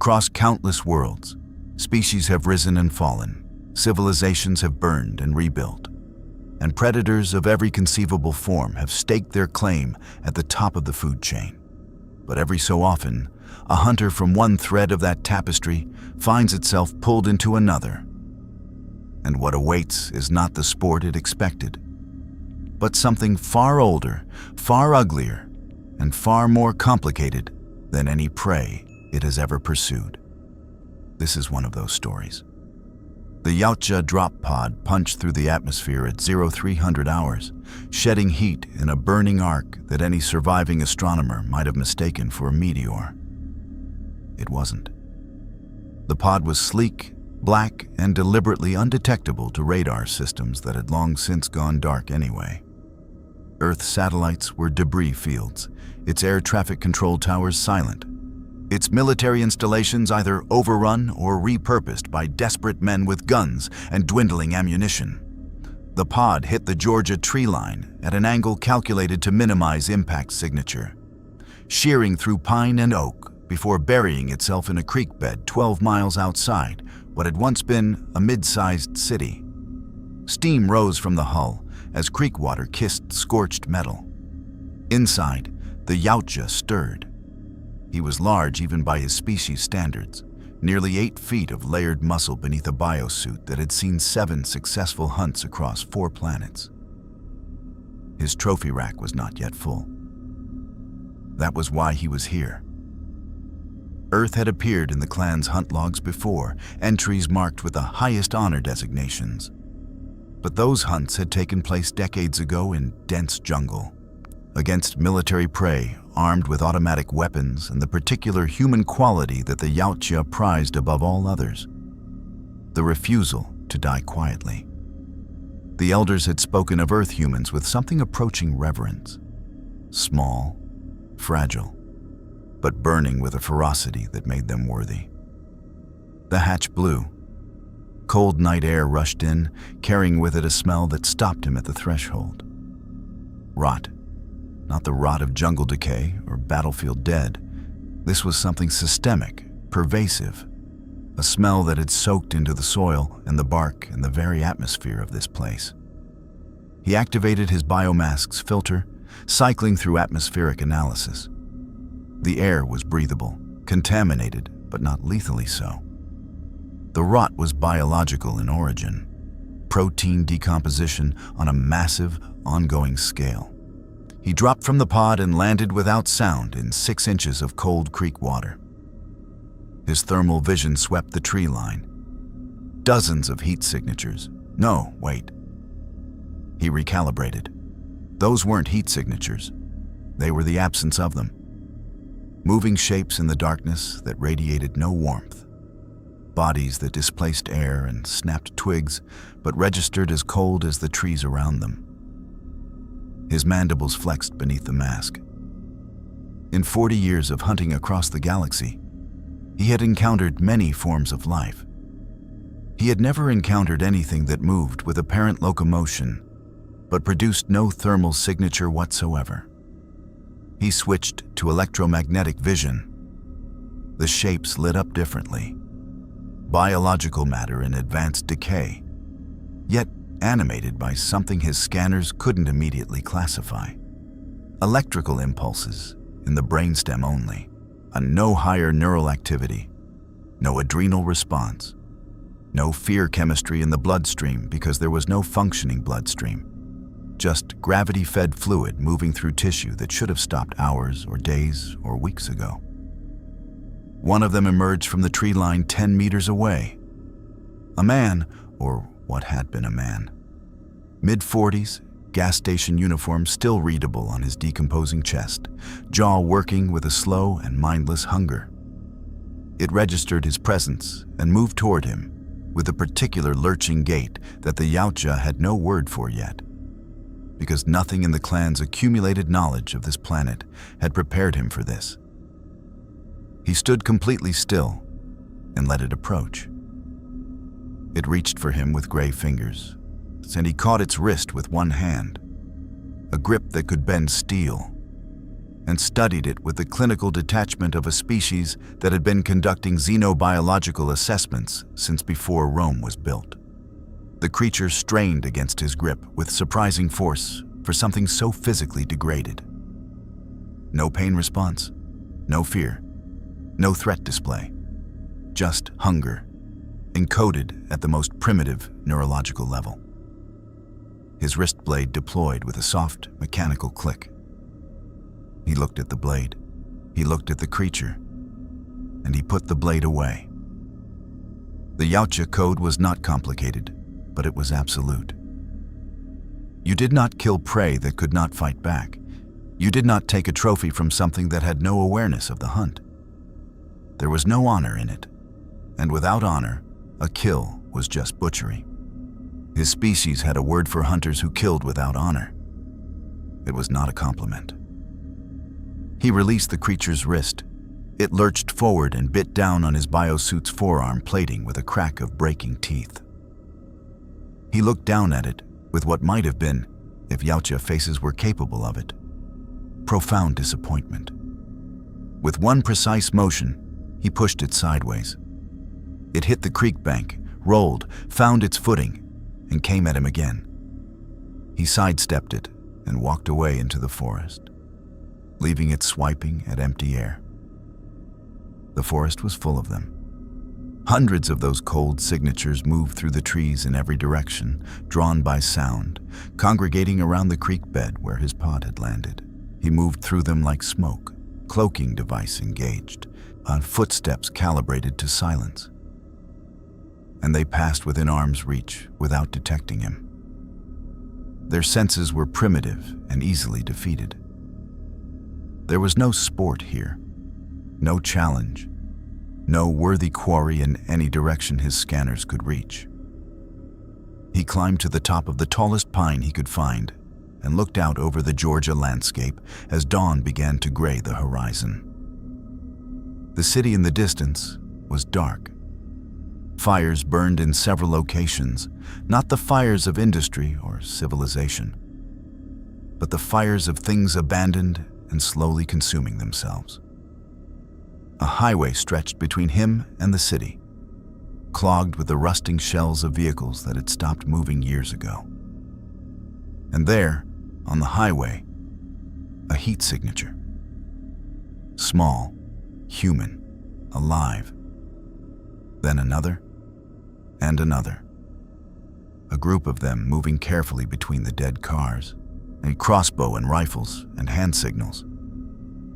Across countless worlds, species have risen and fallen, civilizations have burned and rebuilt, and predators of every conceivable form have staked their claim at the top of the food chain. But every so often, a hunter from one thread of that tapestry finds itself pulled into another. And what awaits is not the sport it expected, but something far older, far uglier, and far more complicated than any prey it has ever pursued. This is one of those stories. The Yautja drop pod punched through the atmosphere at 0300 hours, shedding heat in a burning arc that any surviving astronomer might have mistaken for a meteor. It wasn't. The pod was sleek, black, and deliberately undetectable to radar systems that had long since gone dark anyway. Earth satellites were debris fields, its air traffic control towers silent, its military installations either overrun or repurposed by desperate men with guns and dwindling ammunition. The pod hit the Georgia tree line at an angle calculated to minimize impact signature, shearing through pine and oak before burying itself in a creek bed 12 miles outside what had once been a mid-sized city. Steam rose from the hull as creek water kissed scorched metal. Inside, the Yautja stirred. He was large even by his species standards, nearly 8 feet of layered muscle beneath a biosuit that had seen 7 successful hunts across 4 planets. His trophy rack was not yet full. That was why he was here. Earth had appeared in the clan's hunt logs before, entries marked with the highest honor designations. But those hunts had taken place decades ago in dense jungle, against military prey armed with automatic weapons and the particular human quality that the Yautja prized above all others: the refusal to die quietly. The elders had spoken of Earth humans with something approaching reverence. Small, fragile, but burning with a ferocity that made them worthy. The hatch blew. Cold night air rushed in, carrying with it a smell that stopped him at the threshold. Rot. Not the rot of jungle decay or battlefield dead. This was something systemic, pervasive, a smell that had soaked into the soil and the bark and the very atmosphere of this place. He activated his biomask's filter, cycling through atmospheric analysis. The air was breathable, contaminated, but not lethally so. The rot was biological in origin, protein decomposition on a massive, ongoing scale. He dropped from the pod and landed without sound in 6 inches of cold creek water. His thermal vision swept the tree line. Dozens of heat signatures. No, wait. He recalibrated. Those weren't heat signatures. They were the absence of them. Moving shapes in the darkness that radiated no warmth. Bodies that displaced air and snapped twigs, but registered as cold as the trees around them. His mandibles flexed beneath the mask. In 40 years of hunting across the galaxy, he had encountered many forms of life. He had never encountered anything that moved with apparent locomotion, but produced no thermal signature whatsoever. He switched to electromagnetic vision. The shapes lit up differently. Biological matter in advanced decay, yet animated by something his scanners couldn't immediately classify. Electrical impulses in the brainstem only, and no higher neural activity, no adrenal response, no fear chemistry in the bloodstream because there was no functioning bloodstream, just gravity-fed fluid moving through tissue that should have stopped hours or days or weeks ago. One of them emerged from the tree line 10 meters away. A man, or what had been a man. Mid-40s, gas station uniform still readable on his decomposing chest, jaw working with a slow and mindless hunger. It registered his presence and moved toward him with a particular lurching gait that the Yautja had no word for yet, because nothing in the clan's accumulated knowledge of this planet had prepared him for this. He stood completely still and let it approach. It reached for him with gray fingers, and he caught its wrist with one hand, a grip that could bend steel. and studied it with the clinical detachment of a species that had been conducting xenobiological assessments since before Rome was built. The creature strained against his grip with surprising force for something so physically degraded. No pain response, no fear, no threat display, just hunger, encoded at the most primitive neurological level. His wrist blade deployed with a soft, mechanical click. He looked at the blade, he looked at the creature, and he put the blade away. The Yautja code was not complicated, but it was absolute. You did not kill prey that could not fight back. You did not take a trophy from something that had no awareness of the hunt. There was no honor in it, and without honor, a kill was just butchery. His species had a word for hunters who killed without honor. It was not a compliment. He released the creature's wrist. It lurched forward and bit down on his biosuit's forearm plating with a crack of breaking teeth. He looked down at it with what might have been, if Yautja faces were capable of it, profound disappointment. With one precise motion, he pushed it sideways. It hit the creek bank, rolled, found its footing, and came at him again. He sidestepped it and walked away into the forest, leaving it swiping at empty air. The forest was full of them. Hundreds of those cold signatures moved through the trees in every direction, drawn by sound, congregating around the creek bed where his pod had landed. He moved through them like smoke, cloaking device engaged, on footsteps calibrated to silence. And they passed within arm's reach without detecting him. Their senses were primitive and easily defeated. There was no sport here, no challenge, no worthy quarry in any direction his scanners could reach. He climbed to the top of the tallest pine he could find and looked out over the Georgia landscape as dawn began to gray the horizon. The city in the distance was dark. Fires burned in several locations, not the fires of industry or civilization, but the fires of things abandoned and slowly consuming themselves. A highway stretched between him and the city, clogged with the rusting shells of vehicles that had stopped moving years ago. And there, on the highway, a heat signature. Small, human, alive. Then another, and another. A group of them moving carefully between the dead cars, a crossbow and rifles and hand signals.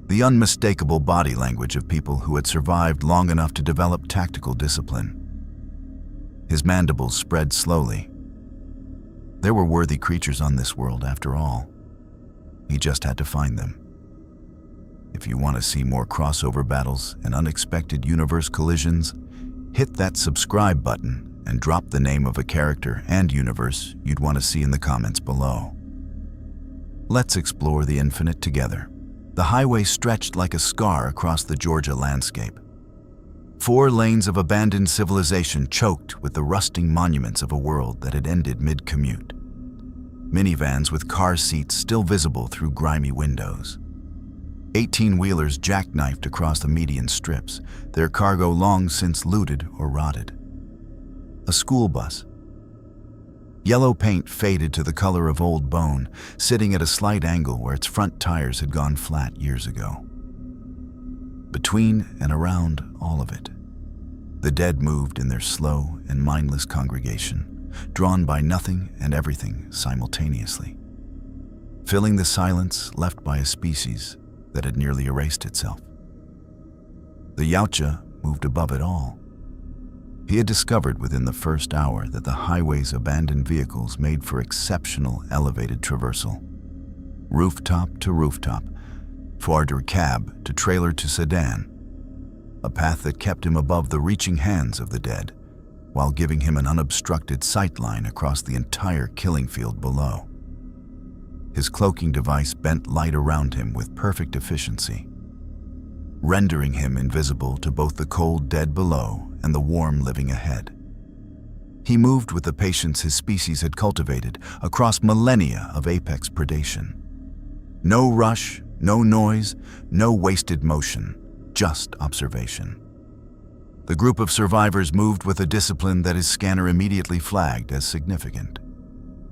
The unmistakable body language of people who had survived long enough to develop tactical discipline. His mandibles spread slowly. There were worthy creatures on this world after all. He just had to find them. If you want to see more crossover battles and unexpected universe collisions, hit that subscribe button and drop the name of a character and universe you'd want to see in the comments below. Let's explore the infinite together. The highway stretched like a scar across the Georgia landscape. 4 lanes of abandoned civilization choked with the rusting monuments of a world that had ended mid-commute. Minivans with car seats still visible through grimy windows. 18-wheelers jackknifed across the median strips, their cargo long since looted or rotted. A school bus. Yellow paint faded to the color of old bone, sitting at a slight angle where its front tires had gone flat years ago. Between and around all of it, the dead moved in their slow and mindless congregation, drawn by nothing and everything simultaneously, filling the silence left by a species that had nearly erased itself. The Yautja moved above it all. He had discovered within the first hour that the highway's abandoned vehicles made for exceptional elevated traversal. Rooftop to rooftop, Ford cab to trailer to sedan, a path that kept him above the reaching hands of the dead, while giving him an unobstructed sightline across the entire killing field below. His cloaking device bent light around him with perfect efficiency, rendering him invisible to both the cold dead below and the warm living ahead. He moved with the patience his species had cultivated across millennia of apex predation. No rush, No noise, no wasted motion, just observation. The group of survivors moved with a discipline that his scanner immediately flagged as significant.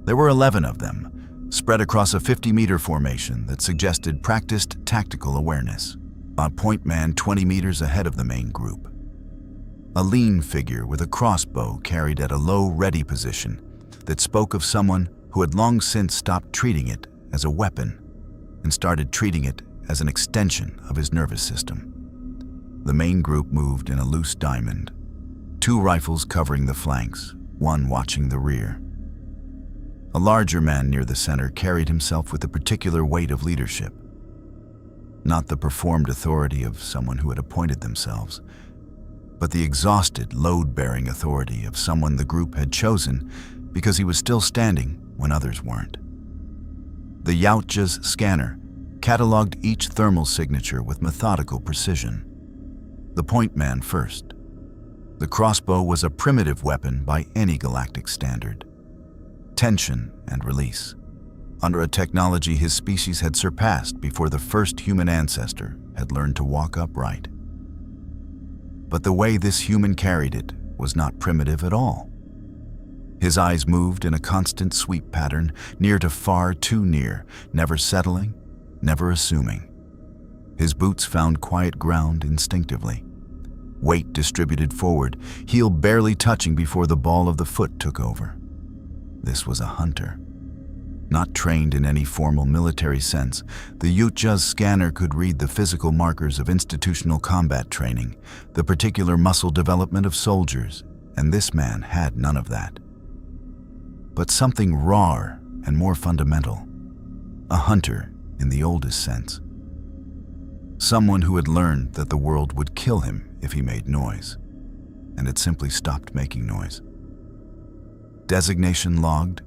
There were 11 of them, spread across a 50-meter formation that suggested practiced tactical awareness. A point man 20 meters ahead of the main group. A lean figure with a crossbow carried at a low ready position that spoke of someone who had long since stopped treating it as a weapon and started treating it as an extension of his nervous system. The main group moved in a loose diamond, 2 rifles covering the flanks, 1 watching the rear. A larger man near the center carried himself with a particular weight of leadership. Not the performed authority of someone who had appointed themselves, but the exhausted, load-bearing authority of someone the group had chosen because he was still standing when others weren't. The Yautja's scanner cataloged each thermal signature with methodical precision. The point man first. The crossbow was a primitive weapon by any galactic standard. Tension and release, under a technology his species had surpassed before the first human ancestor had learned to walk upright. But the way this human carried it was not primitive at all. His eyes moved in a constant sweep pattern, near to far too near, never settling, never assuming. His boots found quiet ground instinctively. Weight distributed forward, heel barely touching before the ball of the foot took over. This was a hunter. Not trained in any formal military sense, the Yautja's scanner could read the physical markers of institutional combat training, the particular muscle development of soldiers, and this man had none of that. But something rawer and more fundamental. A hunter in the oldest sense. Someone who had learned that the world would kill him if he made noise, and had simply stopped making noise. Designation logged.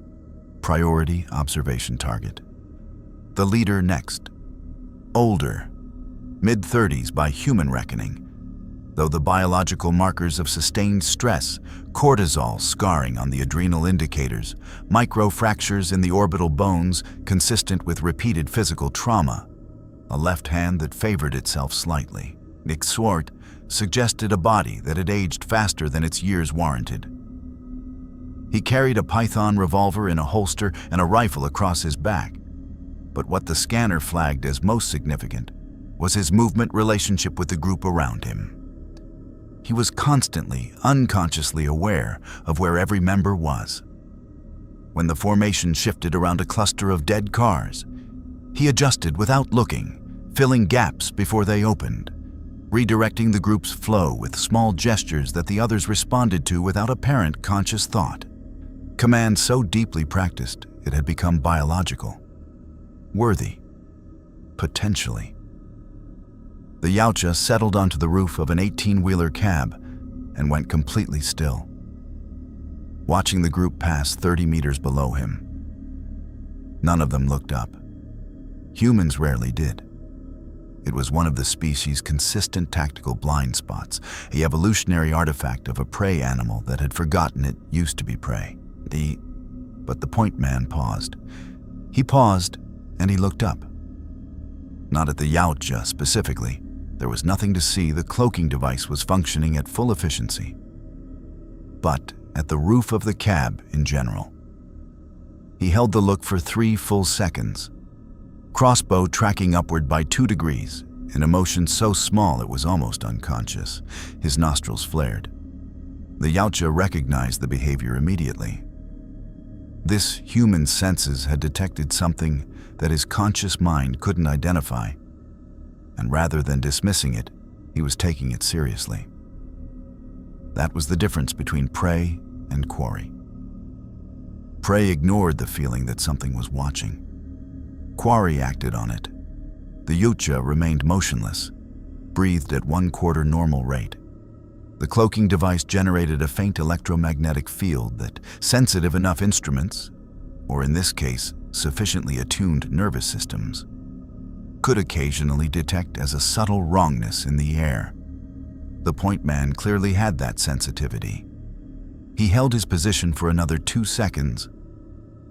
Priority observation target. The leader next. Older, mid-30s by human reckoning, though the biological markers of sustained stress, cortisol scarring on the adrenal indicators, microfractures in the orbital bones consistent with repeated physical trauma, a left hand that favored itself slightly. Nick Swart suggested a body that had aged faster than its years warranted. He carried a Python revolver in a holster and a rifle across his back. But what the scanner flagged as most significant was his movement relationship with the group around him. He was constantly, unconsciously aware of where every member was. When the formation shifted around a cluster of dead cars, he adjusted without looking, filling gaps before they opened, redirecting the group's flow with small gestures that the others responded to without apparent conscious thought. Command so deeply practiced, it had become biological. Worthy. Potentially. The Yautja settled onto the roof of an 18-wheeler cab and went completely still, watching the group pass 30 meters below him. None of them looked up. Humans rarely did. It was one of the species' consistent tactical blind spots, an evolutionary artifact of a prey animal that had forgotten it used to be prey. But the point man paused. He paused, and he looked up. Not at the Yautja specifically. There was nothing to see. The cloaking device was functioning at full efficiency. But at the roof of the cab in general. He held the look for 3 full seconds. Crossbow tracking upward by 2 degrees, in a motion so small it was almost unconscious. His nostrils flared. The Yautja recognized the behavior immediately. This human senses had detected something that his conscious mind couldn't identify, and rather than dismissing it, he was taking it seriously. That was the difference between prey and quarry. Prey ignored the feeling that something was watching. Quarry acted on it. The Yautja remained motionless, breathed at 1/4 normal rate. The cloaking device generated a faint electromagnetic field that sensitive enough instruments, or in this case, sufficiently attuned nervous systems, could occasionally detect as a subtle wrongness in the air. The point man clearly had that sensitivity. He held his position for another 2 seconds,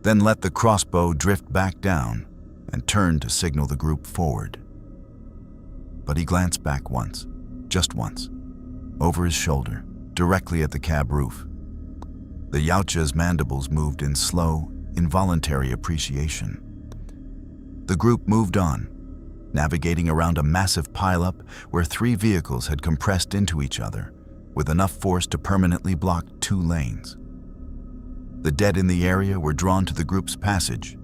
then let the crossbow drift back down, and turned to signal the group forward. But he glanced back once, just once, over his shoulder, directly at the cab roof. The Yautja's mandibles moved in slow, involuntary appreciation. The group moved on, navigating around a massive pileup where 3 vehicles had compressed into each other, with enough force to permanently block 2 lanes. The dead in the area were drawn to the group's passage,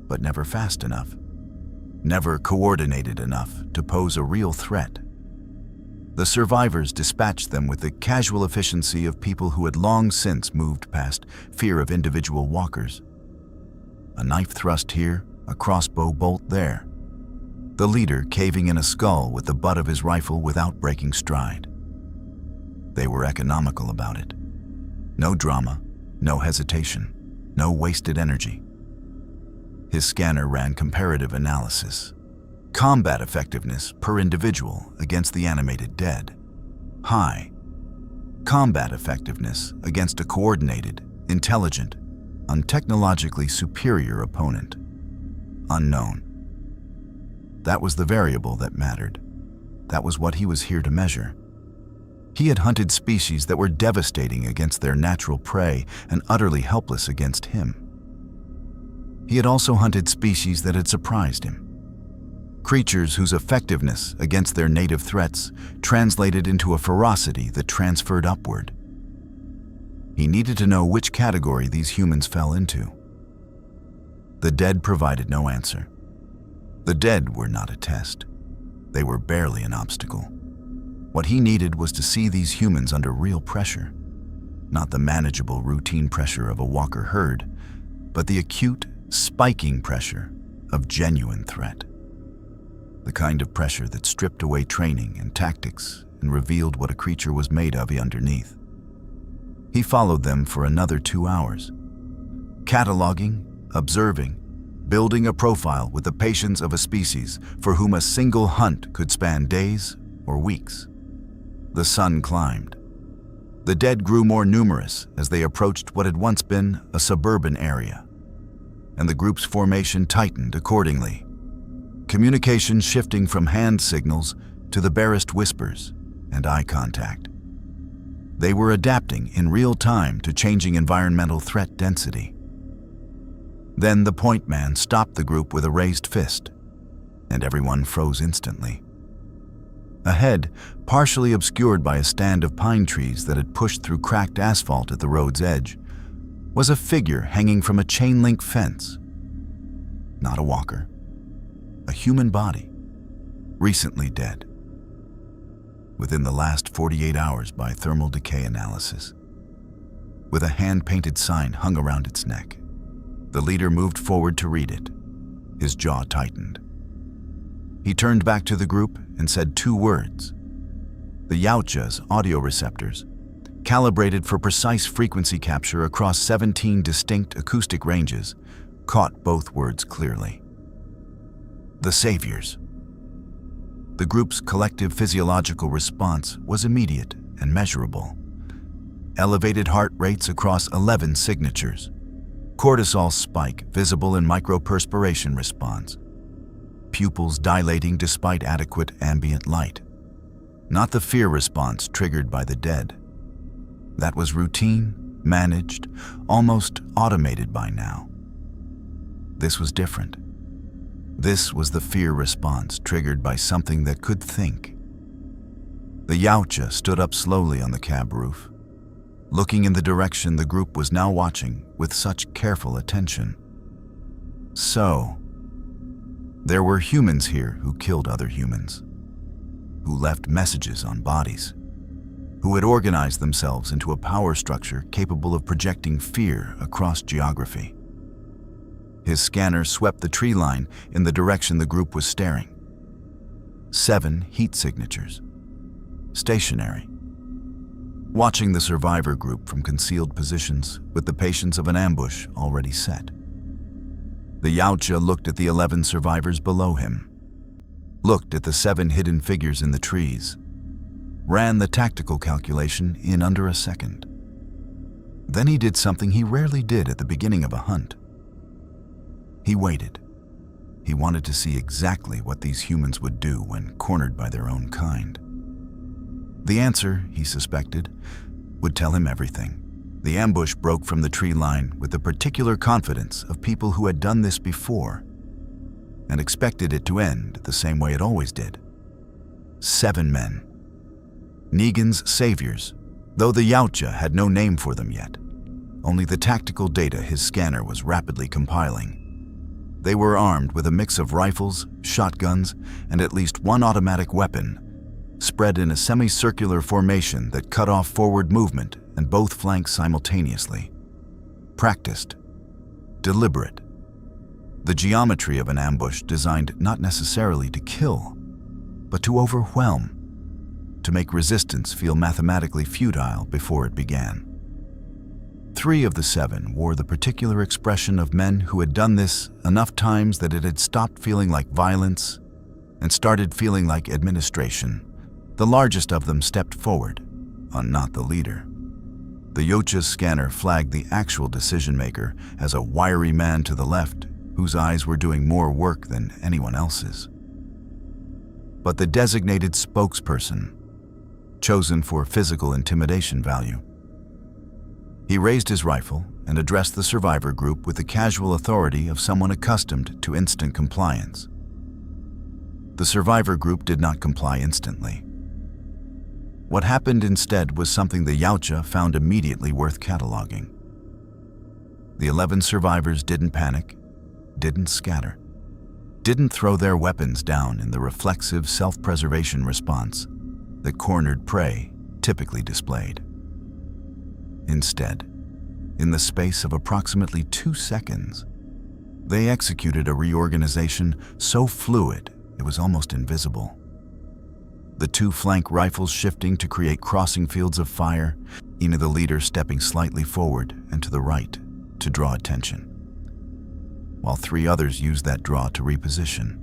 but never fast enough, never coordinated enough to pose a real threat. The survivors dispatched them with the casual efficiency of people who had long since moved past fear of individual walkers. A knife thrust here, a crossbow bolt there. The leader caving in a skull with the butt of his rifle without breaking stride. They were economical about it. No drama, no hesitation, no wasted energy. His scanner ran comparative analysis. Combat effectiveness per individual against the animated dead. High. Combat effectiveness against a coordinated, intelligent, untechnologically superior opponent. Unknown. That was the variable that mattered. That was what he was here to measure. He had hunted species that were devastating against their natural prey and utterly helpless against him. He had also hunted species that had surprised him. Creatures whose effectiveness against their native threats translated into a ferocity that transferred upward. He needed to know which category these humans fell into. The dead provided no answer. The dead were not a test. They were barely an obstacle. What he needed was to see these humans under real pressure, not the manageable routine pressure of a walker herd, but the acute, spiking pressure of genuine threat. The kind of pressure that stripped away training and tactics and revealed what a creature was made of underneath. He followed them for another 2 hours, cataloging, observing, building a profile with the patience of a species for whom a single hunt could span days or weeks. The sun climbed. The dead grew more numerous as they approached what had once been a suburban area, and the group's formation tightened accordingly. Communication shifting from hand signals to the barest whispers and eye contact. They were adapting in real time to changing environmental threat density. Then the point man stopped the group with a raised fist, and everyone froze instantly. Ahead, partially obscured by a stand of pine trees that had pushed through cracked asphalt at the road's edge, was a figure hanging from a chain-link fence. Not a walker. A human body, recently dead. Within the last 48 hours by thermal decay analysis. With a hand-painted sign hung around its neck. The leader moved forward to read it. His jaw tightened. He turned back to the group and said 2 words. The Yautja's audio receptors, calibrated for precise frequency capture across 17 distinct acoustic ranges, caught both words clearly. The Saviors. The group's collective physiological response was immediate and measurable. Elevated heart rates across 11 signatures. Cortisol spike visible in microperspiration response. Pupils dilating despite adequate ambient light. Not the fear response triggered by the dead. That was routine, managed, almost automated by now. This was different. This was the fear response triggered by something that could think. The Yautja stood up slowly on the cab roof, looking in the direction the group was now watching with such careful attention. So, there were humans here who killed other humans, who left messages on bodies, who had organized themselves into a power structure capable of projecting fear across geography. His scanner swept the tree line in the direction the group was staring. 7 heat signatures. Stationary. Watching the survivor group from concealed positions with the patience of an ambush already set. The Yautja looked at the 11 survivors below him, looked at the 7 hidden figures in the trees, ran the tactical calculation in under a second. Then he did something he rarely did at the beginning of a hunt. He waited. He wanted to see exactly what these humans would do when cornered by their own kind. The answer, he suspected, would tell him everything. The ambush broke from the tree line with the particular confidence of people who had done this before and expected it to end the same way it always did. 7 men. Negan's saviors, though the Yautja had no name for them yet, only the tactical data his scanner was rapidly compiling. They were armed with a mix of rifles, shotguns, and at least one automatic weapon, spread in a semicircular formation that cut off forward movement and both flanks simultaneously. Practiced. Deliberate. The geometry of an ambush designed not necessarily to kill, but to overwhelm, to make resistance feel mathematically futile before it began. 3 of the 7 wore the particular expression of men who had done this enough times that it had stopped feeling like violence and started feeling like administration. The largest of them stepped forward, not the leader. The Yautja's scanner flagged the actual decision-maker as a wiry man to the left, whose eyes were doing more work than anyone else's. But the designated spokesperson, chosen for physical intimidation value. He raised his rifle and addressed the survivor group with the casual authority of someone accustomed to instant compliance. The survivor group did not comply instantly. What happened instead was something the Yautja found immediately worth cataloging. The 11 survivors didn't panic, didn't scatter, didn't throw their weapons down in the reflexive self-preservation response that cornered prey typically displayed. Instead, in the space of approximately 2 seconds, they executed a reorganization so fluid it was almost invisible. The 2 flank rifles shifting to create crossing fields of fire, either the leader stepping slightly forward and to the right to draw attention, while 3 others used that draw to reposition.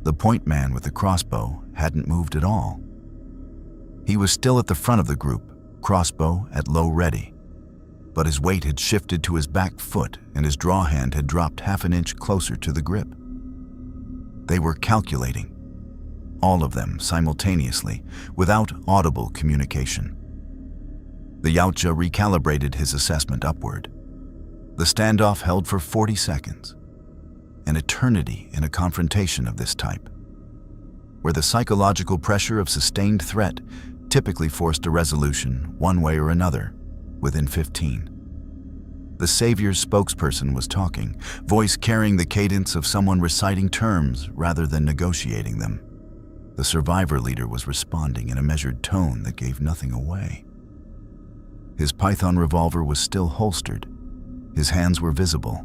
The point man with the crossbow hadn't moved at all. He was still at the front of the group, crossbow at low ready, but his weight had shifted to his back foot and his draw hand had dropped half an inch closer to the grip. They were calculating, all of them simultaneously, without audible communication. The Yautja recalibrated his assessment upward. The standoff held for 40 seconds, an eternity in a confrontation of this type, where the psychological pressure of sustained threat typically forced a resolution one way or another within 15. The Savior's spokesperson was talking, voice carrying the cadence of someone reciting terms rather than negotiating them. The survivor leader was responding in a measured tone that gave nothing away. His Python revolver was still holstered. His hands were visible.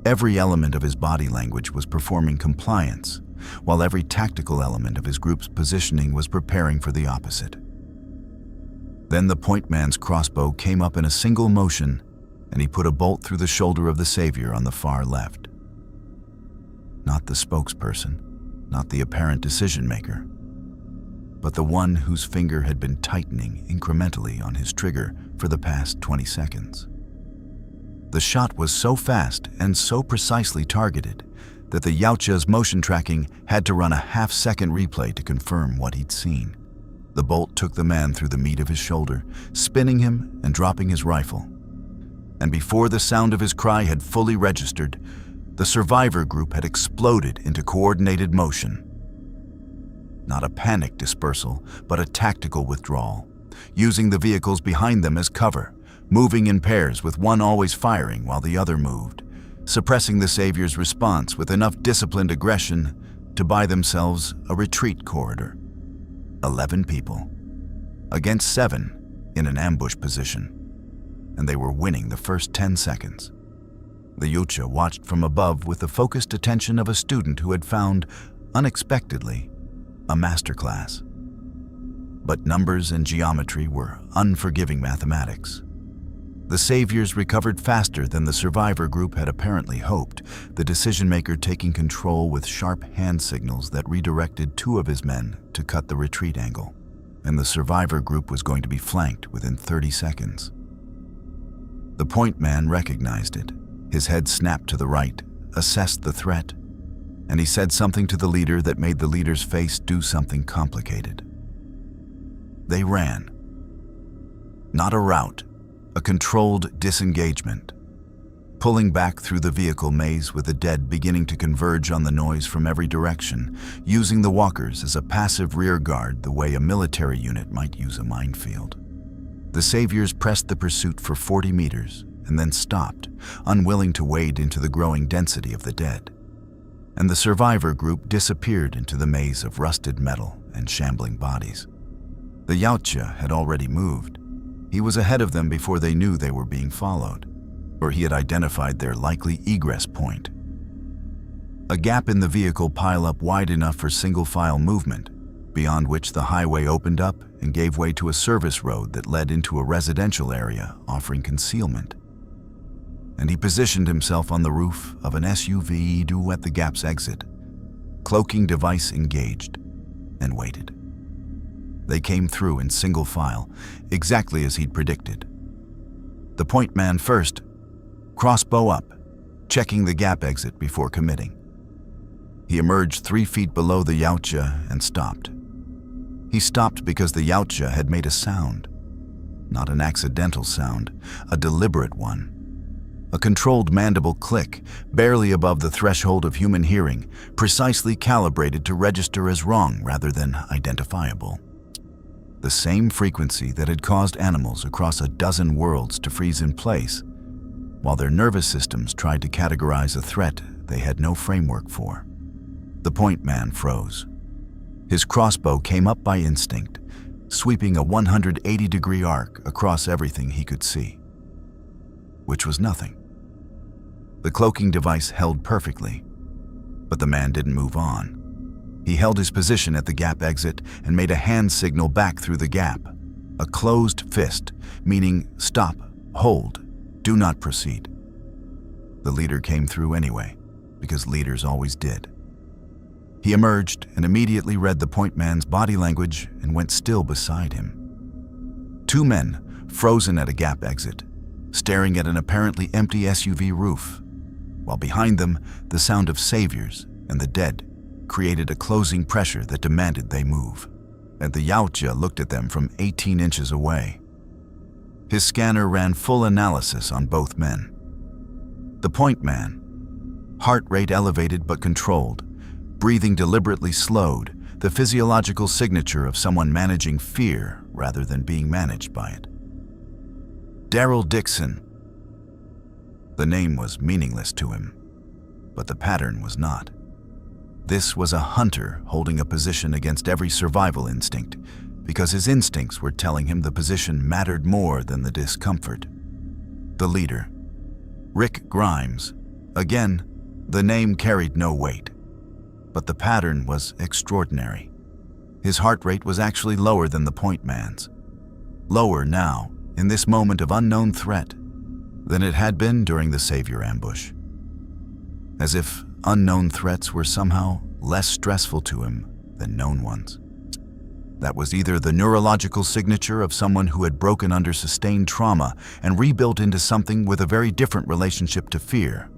Every element of his body language was performing compliance, while every tactical element of his group's positioning was preparing for the opposite. Then the point man's crossbow came up in a single motion, and he put a bolt through the shoulder of the Savior on the far left. Not the spokesperson, not the apparent decision-maker, but the one whose finger had been tightening incrementally on his trigger for the past 20 seconds. The shot was so fast and so precisely targeted that the Yautja's motion tracking had to run a half-second replay to confirm what he'd seen. The bolt took the man through the meat of his shoulder, spinning him and dropping his rifle. And before the sound of his cry had fully registered, the survivor group had exploded into coordinated motion. Not a panic dispersal, but a tactical withdrawal, using the vehicles behind them as cover, moving in pairs with one always firing while the other moved, suppressing the Savior's response with enough disciplined aggression to buy themselves a retreat corridor. 11 people, against 7 in an ambush position, and they were winning the first 10 seconds. The Yautja watched from above with the focused attention of a student who had found, unexpectedly, a masterclass. But numbers and geometry were unforgiving mathematics. The Saviors recovered faster than the survivor group had apparently hoped, the decision-maker taking control with sharp hand signals that redirected 2 of his men to cut the retreat angle, and the survivor group was going to be flanked within 30 seconds. The point man recognized it. His head snapped to the right, assessed the threat, and he said something to the leader that made the leader's face do something complicated. They ran. Not a rout, a controlled disengagement, pulling back through the vehicle maze with the dead beginning to converge on the noise from every direction, using the walkers as a passive rear guard the way a military unit might use a minefield. The saviors pressed the pursuit for 40 meters and then stopped, unwilling to wade into the growing density of the dead. And the survivor group disappeared into the maze of rusted metal and shambling bodies. The Yautja had already moved. He was ahead of them before they knew they were being followed, or he had identified their likely egress point. A gap in the vehicle pile-up wide enough for single-file movement, beyond which the highway opened up and gave way to a service road that led into a residential area offering concealment. And he positioned himself on the roof of an SUV due at the gap's exit, cloaking device engaged, and waited. They came through in single file, exactly as he'd predicted. The point man first, crossbow up, checking the gap exit before committing. He emerged 3 feet below the Yautja and stopped. He stopped because the Yautja had made a sound. Not an accidental sound, a deliberate one. A controlled mandible click, barely above the threshold of human hearing, precisely calibrated to register as wrong rather than identifiable. The same frequency that had caused animals across a dozen worlds to freeze in place, while their nervous systems tried to categorize a threat they had no framework for. The point man froze. His crossbow came up by instinct, sweeping a 180-degree arc across everything he could see, which was nothing. The cloaking device held perfectly, but the man didn't move on. He held his position at the gap exit and made a hand signal back through the gap, a closed fist, meaning stop, hold, do not proceed. The leader came through anyway, because leaders always did. He emerged and immediately read the point man's body language and went still beside him. 2 men, frozen at a gap exit, staring at an apparently empty SUV roof, while behind them, the sound of saviors and the dead created a closing pressure that demanded they move. And the Yautja looked at them from 18 inches away. His scanner ran full analysis on both men. The point man, heart rate elevated but controlled, breathing deliberately slowed, the physiological signature of someone managing fear rather than being managed by it. Daryl Dixon. The name was meaningless to him, but the pattern was not. This was a hunter holding a position against every survival instinct, because his instincts were telling him the position mattered more than the discomfort. The leader, Rick Grimes. Again, the name carried no weight, but the pattern was extraordinary. His heart rate was actually lower than the point man's. Lower now, in this moment of unknown threat, than it had been during the Savior ambush. As if unknown threats were somehow less stressful to him than known ones. That was either the neurological signature of someone who had broken under sustained trauma and rebuilt into something with a very different relationship to fear,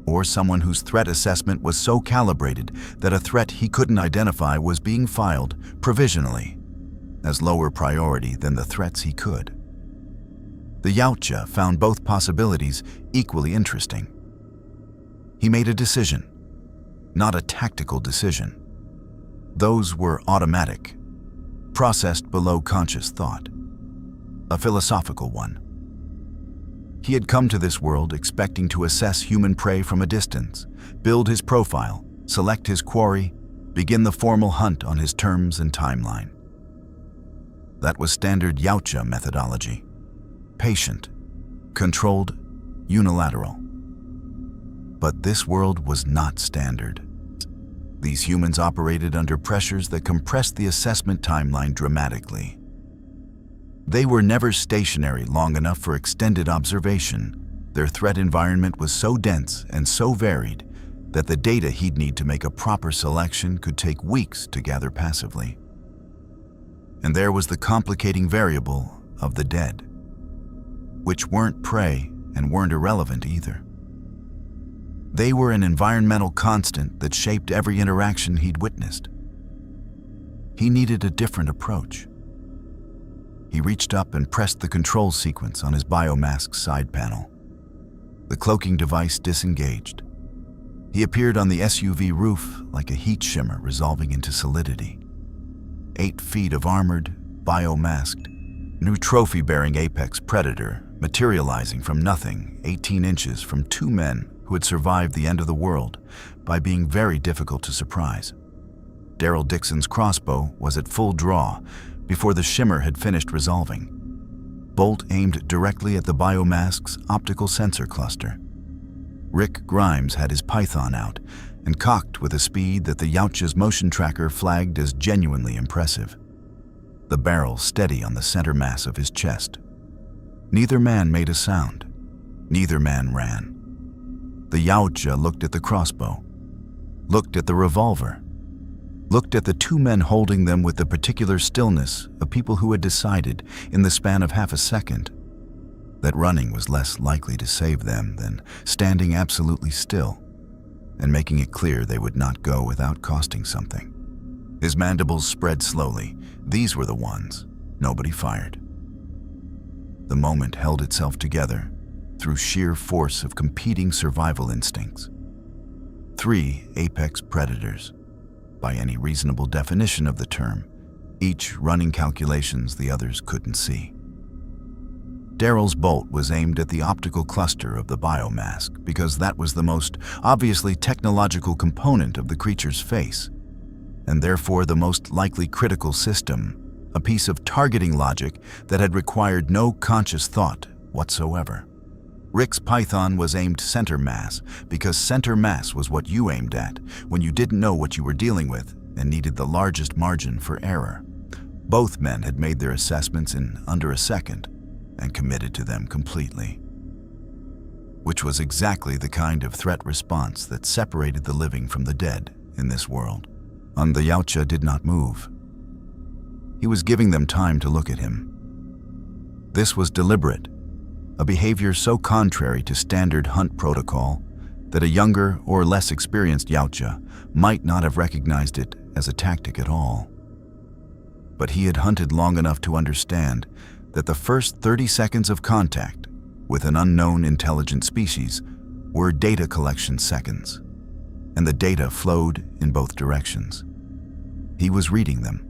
or someone whose threat assessment was so calibrated that a threat he couldn't identify was being filed provisionally as lower priority than the threats he could. The Yautja found both possibilities equally interesting. He made a decision, not a tactical decision. Those were automatic, processed below conscious thought, a philosophical one. He had come to this world expecting to assess human prey from a distance, build his profile, select his quarry, begin the formal hunt on his terms and timeline. That was standard Yautja methodology. Patient, controlled, unilateral. But this world was not standard. These humans operated under pressures that compressed the assessment timeline dramatically. They were never stationary long enough for extended observation. Their threat environment was so dense and so varied that the data he'd need to make a proper selection could take weeks to gather passively. And there was the complicating variable of the dead, which weren't prey and weren't irrelevant either. They were an environmental constant that shaped every interaction he'd witnessed. He needed a different approach. He reached up and pressed the control sequence on his biomask's side panel. The cloaking device disengaged. He appeared on the SUV roof like a heat shimmer resolving into solidity. 8 feet of armored, biomasked, new trophy-bearing apex predator materializing from nothing 18 inches from 2 men who had survived the end of the world by being very difficult to surprise. Daryl Dixon's crossbow was at full draw before the shimmer had finished resolving. Bolt aimed directly at the biomask's optical sensor cluster. Rick Grimes had his Python out and cocked with a speed that the Yautja's motion tracker flagged as genuinely impressive. The barrel steady on the center mass of his chest. Neither man made a sound. Neither man ran. The Yautja looked at the crossbow, looked at the revolver, looked at the 2 men holding them with the particular stillness of people who had decided, in the span of half a second, that running was less likely to save them than standing absolutely still and making it clear they would not go without costing something. His mandibles spread slowly. These were the ones. Nobody fired. The moment held itself together through sheer force of competing survival instincts. 3 apex predators, by any reasonable definition of the term, each running calculations the others couldn't see. Daryl's bolt was aimed at the optical cluster of the biomask because that was the most obviously technological component of the creature's face, and therefore the most likely critical system, a piece of targeting logic that had required no conscious thought whatsoever. Rick's Python was aimed center mass because center mass was what you aimed at when you didn't know what you were dealing with and needed the largest margin for error. Both men had made their assessments in under a second and committed to them completely, which was exactly the kind of threat response that separated the living from the dead in this world. The Yautja did not move. He was giving them time to look at him. This was deliberate, a behavior so contrary to standard hunt protocol that a younger or less experienced Yautja might not have recognized it as a tactic at all. But he had hunted long enough to understand that the first 30 seconds of contact with an unknown intelligent species were data collection seconds, and the data flowed in both directions. He was reading them.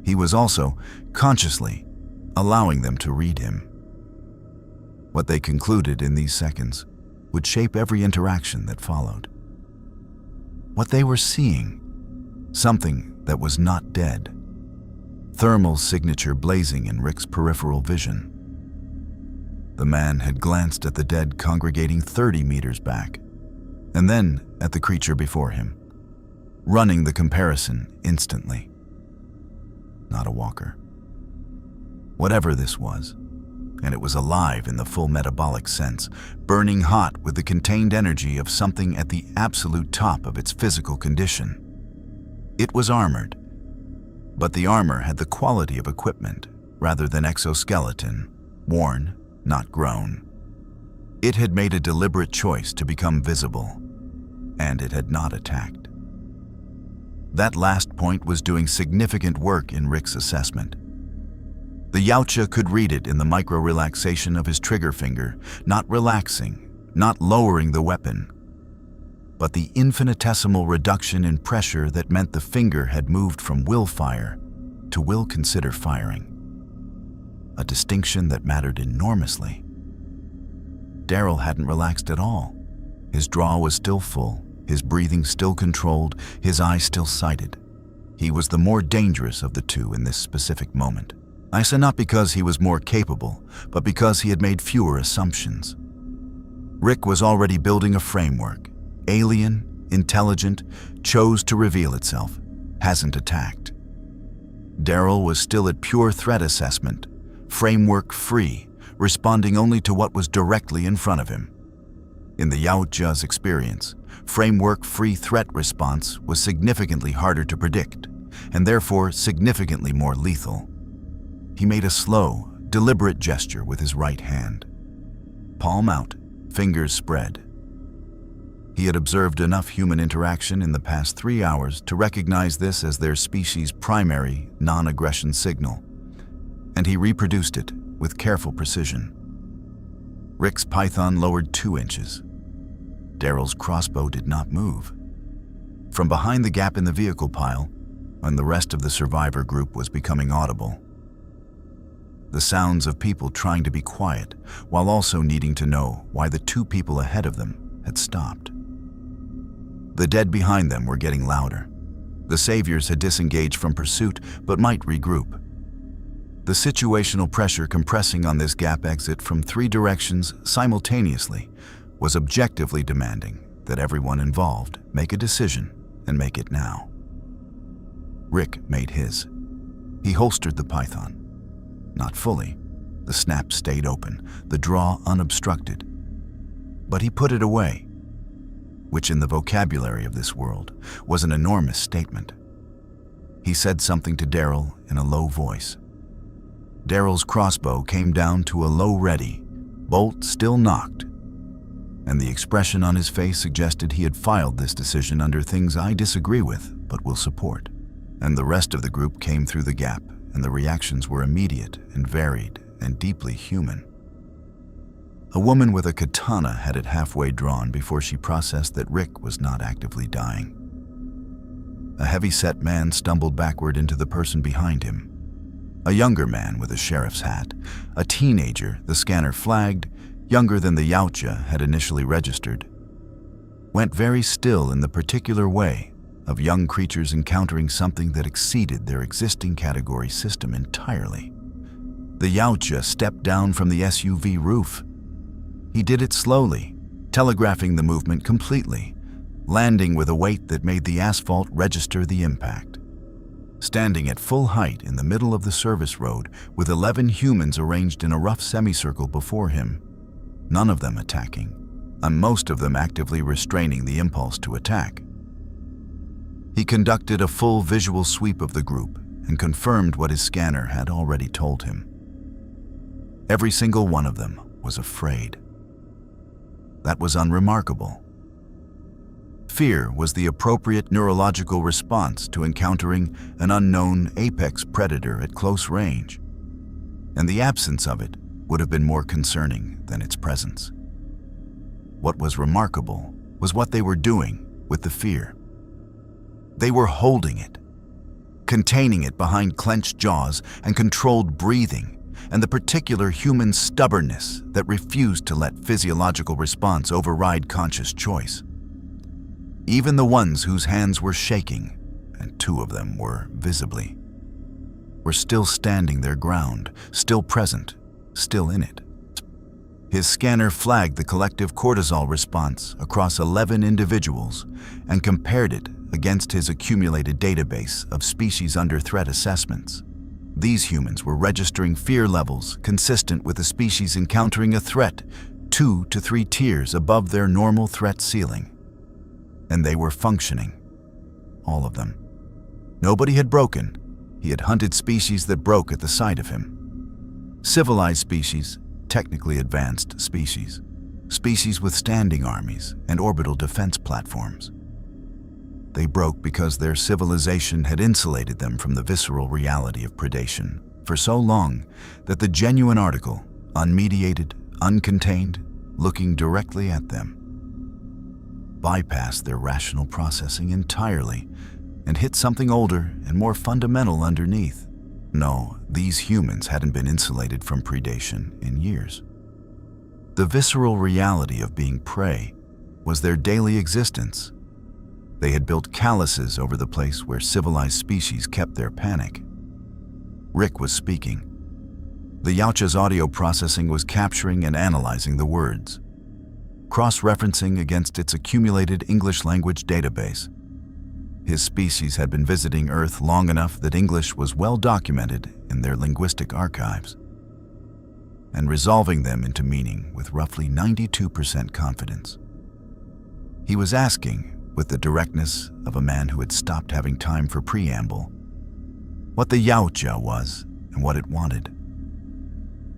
He was also consciously allowing them to read him. What they concluded in these seconds would shape every interaction that followed. What they were seeing, something that was not dead. Thermal signature blazing in Rick's peripheral vision. The man had glanced at the dead congregating 30 meters back, and then at the creature before him, running the comparison instantly. Not a walker. Whatever this was, and it was alive in the full metabolic sense, burning hot with the contained energy of something at the absolute top of its physical condition. It was armored, but the armor had the quality of equipment rather than exoskeleton, worn, not grown. It had made a deliberate choice to become visible, and it had not attacked. That last point was doing significant work in Rick's assessment. The Yautja could read it in the micro-relaxation of his trigger finger, not relaxing, not lowering the weapon, but the infinitesimal reduction in pressure that meant the finger had moved from will fire to will consider firing. A distinction that mattered enormously. Daryl hadn't relaxed at all. His draw was still full, his breathing still controlled, his eyes still sighted. He was the more dangerous of the two in this specific moment. I say not because he was more capable, but because he had made fewer assumptions. Rick was already building a framework. Alien, intelligent, chose to reveal itself, hasn't attacked. Daryl was still at pure threat assessment, framework free, responding only to what was directly in front of him. In the Yautja's experience, framework-free threat response was significantly harder to predict, and therefore significantly more lethal. He made a slow, deliberate gesture with his right hand. Palm out, fingers spread. He had observed enough human interaction in the past 3 hours to recognize this as their species' primary non-aggression signal, and he reproduced it with careful precision. Rick's python lowered 2 inches. Daryl's crossbow did not move. From behind the gap in the vehicle pile, when the rest of the survivor group was becoming audible, the sounds of people trying to be quiet while also needing to know why the 2 people ahead of them had stopped. The dead behind them were getting louder. The saviors had disengaged from pursuit but might regroup. The situational pressure compressing on this gap exit from 3 directions simultaneously was objectively demanding that everyone involved make a decision and make it now. Rick made his. He holstered the python. Not fully. The snap stayed open, the draw unobstructed. But he put it away, which in the vocabulary of this world was an enormous statement. He said something to Daryl in a low voice. Daryl's crossbow came down to a low ready, bolt still knocked, and the expression on his face suggested he had filed this decision under things I disagree with but will support. And the rest of the group came through the gap, and the reactions were immediate and varied and deeply human. A woman with a katana had it halfway drawn before she processed that Rick was not actively dying. A heavy-set man stumbled backward into the person behind him. A younger man with a sheriff's hat, a teenager the scanner flagged, younger than the Yautja had initially registered, went very still in the particular way of young creatures encountering something that exceeded their existing category system entirely. The Yautja stepped down from the SUV roof. He did it slowly, telegraphing the movement completely, landing with a weight that made the asphalt register the impact. Standing at full height in the middle of the service road with 11 humans arranged in a rough semicircle before him, none of them attacking, and most of them actively restraining the impulse to attack. He conducted a full visual sweep of the group and confirmed what his scanner had already told him. Every single one of them was afraid. That was unremarkable. Fear was the appropriate neurological response to encountering an unknown apex predator at close range, and the absence of it would have been more concerning than its presence. What was remarkable was what they were doing with the fear. They were holding it, containing it behind clenched jaws and controlled breathing, and the particular human stubbornness that refused to let physiological response override conscious choice. Even the ones whose hands were shaking, and 2 of them were visibly, were still standing their ground, still present, still in it. His scanner flagged the collective cortisol response across 11 individuals and compared it against his accumulated database of species under threat assessments. These humans were registering fear levels consistent with a species encountering a threat 2 to 3 tiers above their normal threat ceiling. And they were functioning. All of them. Nobody had broken. He had hunted species that broke at the sight of him. Civilized species, technically advanced species. Species with standing armies and orbital defense platforms. They broke because their civilization had insulated them from the visceral reality of predation for so long that the genuine article, unmediated, uncontained, looking directly at them, bypassed their rational processing entirely and hit something older and more fundamental underneath. No, these humans hadn't been insulated from predation in years. The visceral reality of being prey was their daily existence. They had built calluses over the place where civilized species kept their panic. Rick was speaking. The Yautja's audio processing was capturing and analyzing the words, cross-referencing against its accumulated English language database. His species had been visiting Earth long enough that English was well documented in their linguistic archives, and resolving them into meaning with roughly 92% confidence. He was asking, with the directness of a man who had stopped having time for preamble, what the Yautja was and what it wanted.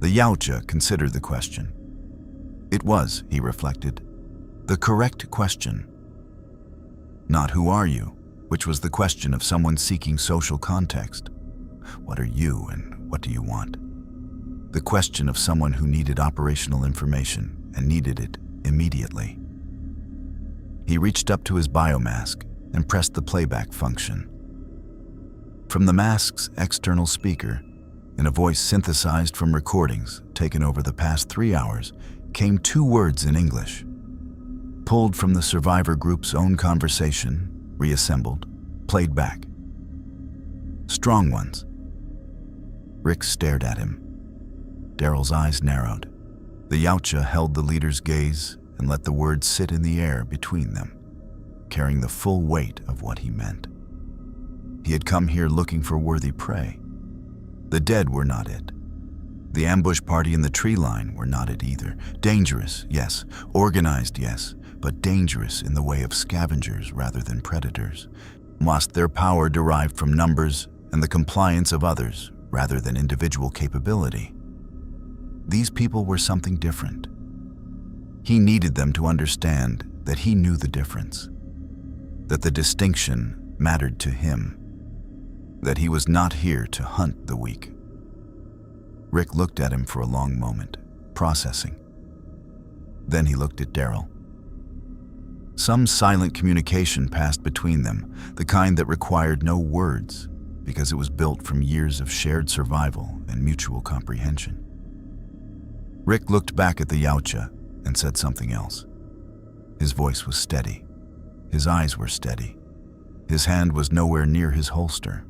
The Yautja considered the question. It was, he reflected, the correct question. Not who are you, which was the question of someone seeking social context. What are you and what do you want? The question of someone who needed operational information and needed it immediately. He reached up to his biomask and pressed the playback function. From the mask's external speaker, in a voice synthesized from recordings taken over the past 3 hours, came 2 words in English, pulled from the survivor group's own conversation, reassembled, played back. Strong ones. Rick stared at him. Daryl's eyes narrowed. The Yautja held the leader's gaze and let the words sit in the air between them, carrying the full weight of what he meant. He had come here looking for worthy prey. The dead were not it. The ambush party in the tree line were not it either. Dangerous, yes. Organized, yes. But dangerous in the way of scavengers rather than predators. Must their power derived from numbers and the compliance of others rather than individual capability. These people were something different. He needed them to understand that he knew the difference, that the distinction mattered to him, that he was not here to hunt the weak. Rick looked at him for a long moment, processing. Then he looked at Daryl. Some silent communication passed between them, the kind that required no words, because it was built from years of shared survival and mutual comprehension. Rick looked back at the Yautja and said something else. His voice was steady. His eyes were steady. His hand was nowhere near his holster.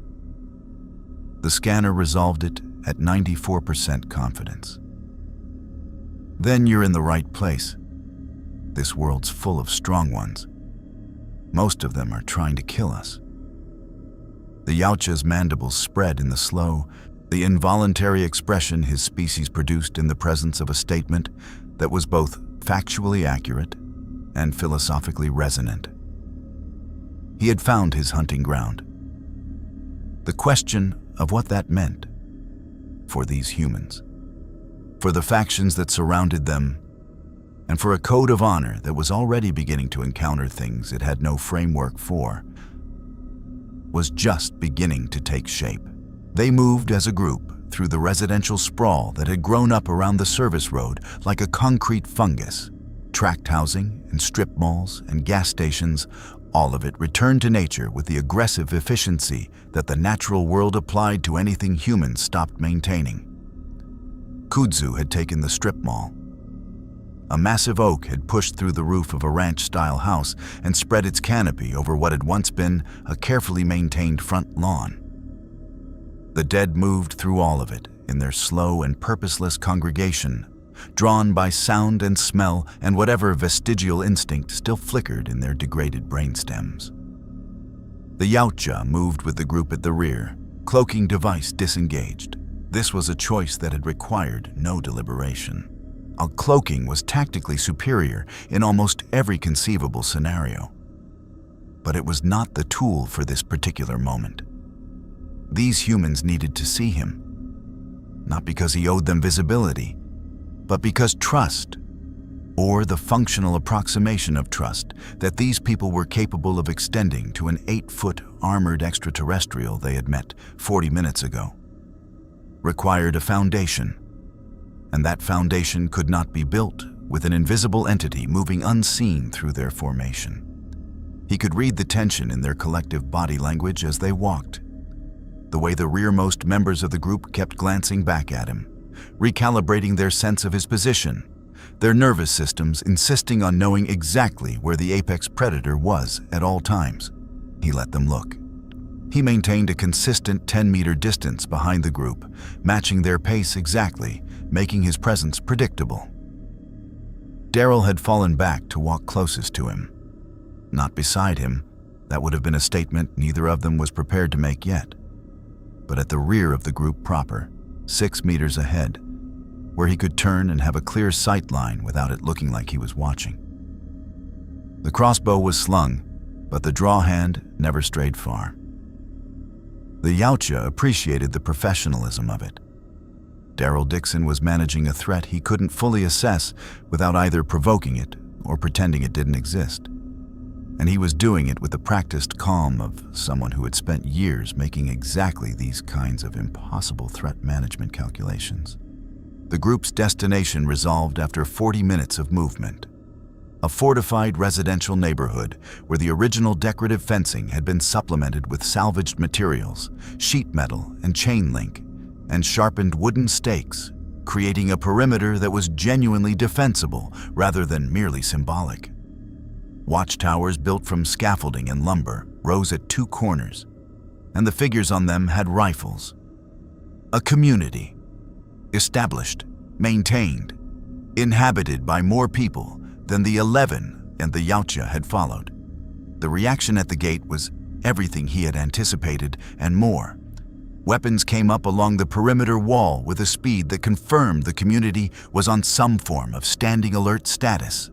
The scanner resolved it at 94% confidence. Then you're in the right place. This world's full of strong ones. Most of them are trying to kill us. The Yautja's mandibles spread in the slow, the involuntary expression his species produced in the presence of a statement that was both factually accurate and philosophically resonant. He had found his hunting ground. The question of what that meant for these humans, for the factions that surrounded them, and for a code of honor that was already beginning to encounter things it had no framework for, was just beginning to take shape. They moved as a group through the residential sprawl that had grown up around the service road like a concrete fungus. Tract housing and strip malls and gas stations, all of it returned to nature with the aggressive efficiency that the natural world applied to anything humans stopped maintaining. Kudzu had taken the strip mall. A massive oak had pushed through the roof of a ranch-style house and spread its canopy over what had once been a carefully maintained front lawn. The dead moved through all of it in their slow and purposeless congregation, drawn by sound and smell and whatever vestigial instinct still flickered in their degraded brainstems. The Yautja moved with the group at the rear, cloaking device disengaged. This was a choice that had required no deliberation. Cloaking was tactically superior in almost every conceivable scenario. But it was not the tool for this particular moment. These humans needed to see him, not because he owed them visibility, but because trust, or the functional approximation of trust that these people were capable of extending to an 8-foot armored extraterrestrial they had met 40 minutes ago, required a foundation. And that foundation could not be built with an invisible entity moving unseen through their formation. He could read the tension in their collective body language as they walked, the way the rearmost members of the group kept glancing back at him, recalibrating their sense of his position, their nervous systems insisting on knowing exactly where the apex predator was at all times. He let them look. He maintained a consistent 10-meter distance behind the group, matching their pace exactly, making his presence predictable. Daryl had fallen back to walk closest to him. Not beside him, that would have been a statement neither of them was prepared to make yet, but at the rear of the group proper, 6 meters ahead, where he could turn and have a clear sight line without it looking like he was watching. The crossbow was slung, but the draw hand never strayed far. The Yautja appreciated the professionalism of it. Daryl Dixon was managing a threat he couldn't fully assess without either provoking it or pretending it didn't exist. and he was doing it with the practiced calm of someone who had spent years making exactly these kinds of impossible threat management calculations. The group's destination resolved after 40 minutes of movement. A fortified residential neighborhood where the original decorative fencing had been supplemented with salvaged materials, sheet metal and chain link, and sharpened wooden stakes, creating a perimeter that was genuinely defensible rather than merely symbolic. Watchtowers built from scaffolding and lumber rose at 2 corners, and the figures on them had rifles. A community, established, maintained, inhabited by more people than the 11 and the Yautja had followed. The reaction at the gate was everything he had anticipated and more. Weapons came up along the perimeter wall with a speed that confirmed the community was on some form of standing alert status.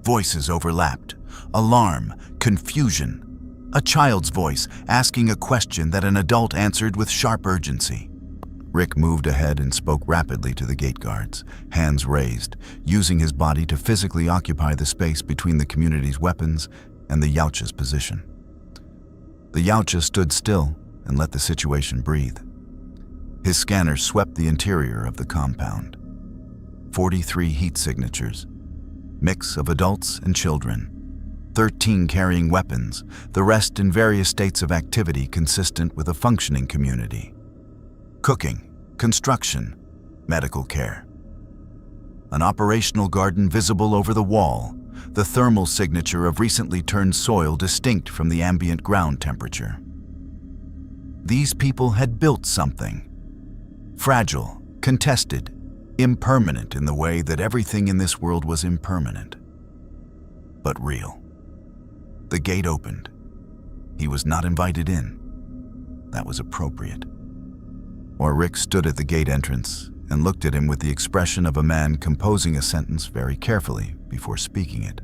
Voices overlapped, alarm, confusion. A child's voice asking a question that an adult answered with sharp urgency. Rick moved ahead and spoke rapidly to the gate guards, hands raised, using his body to physically occupy the space between the community's weapons and the Yautja's position. The Yautja stood still and let the situation breathe. His scanner swept the interior of the compound. 43 heat signatures, mix of adults and children, 13 carrying weapons, the rest in various states of activity consistent with a functioning community. Cooking, construction, medical care. An operational garden visible over the wall, the thermal signature of recently turned soil distinct from the ambient ground temperature. These people had built something. Fragile, contested, impermanent in the way that everything in this world was impermanent. But real. The gate opened. He was not invited in. That was appropriate. Rick stood at the gate entrance and looked at him with the expression of a man composing a sentence very carefully before speaking it.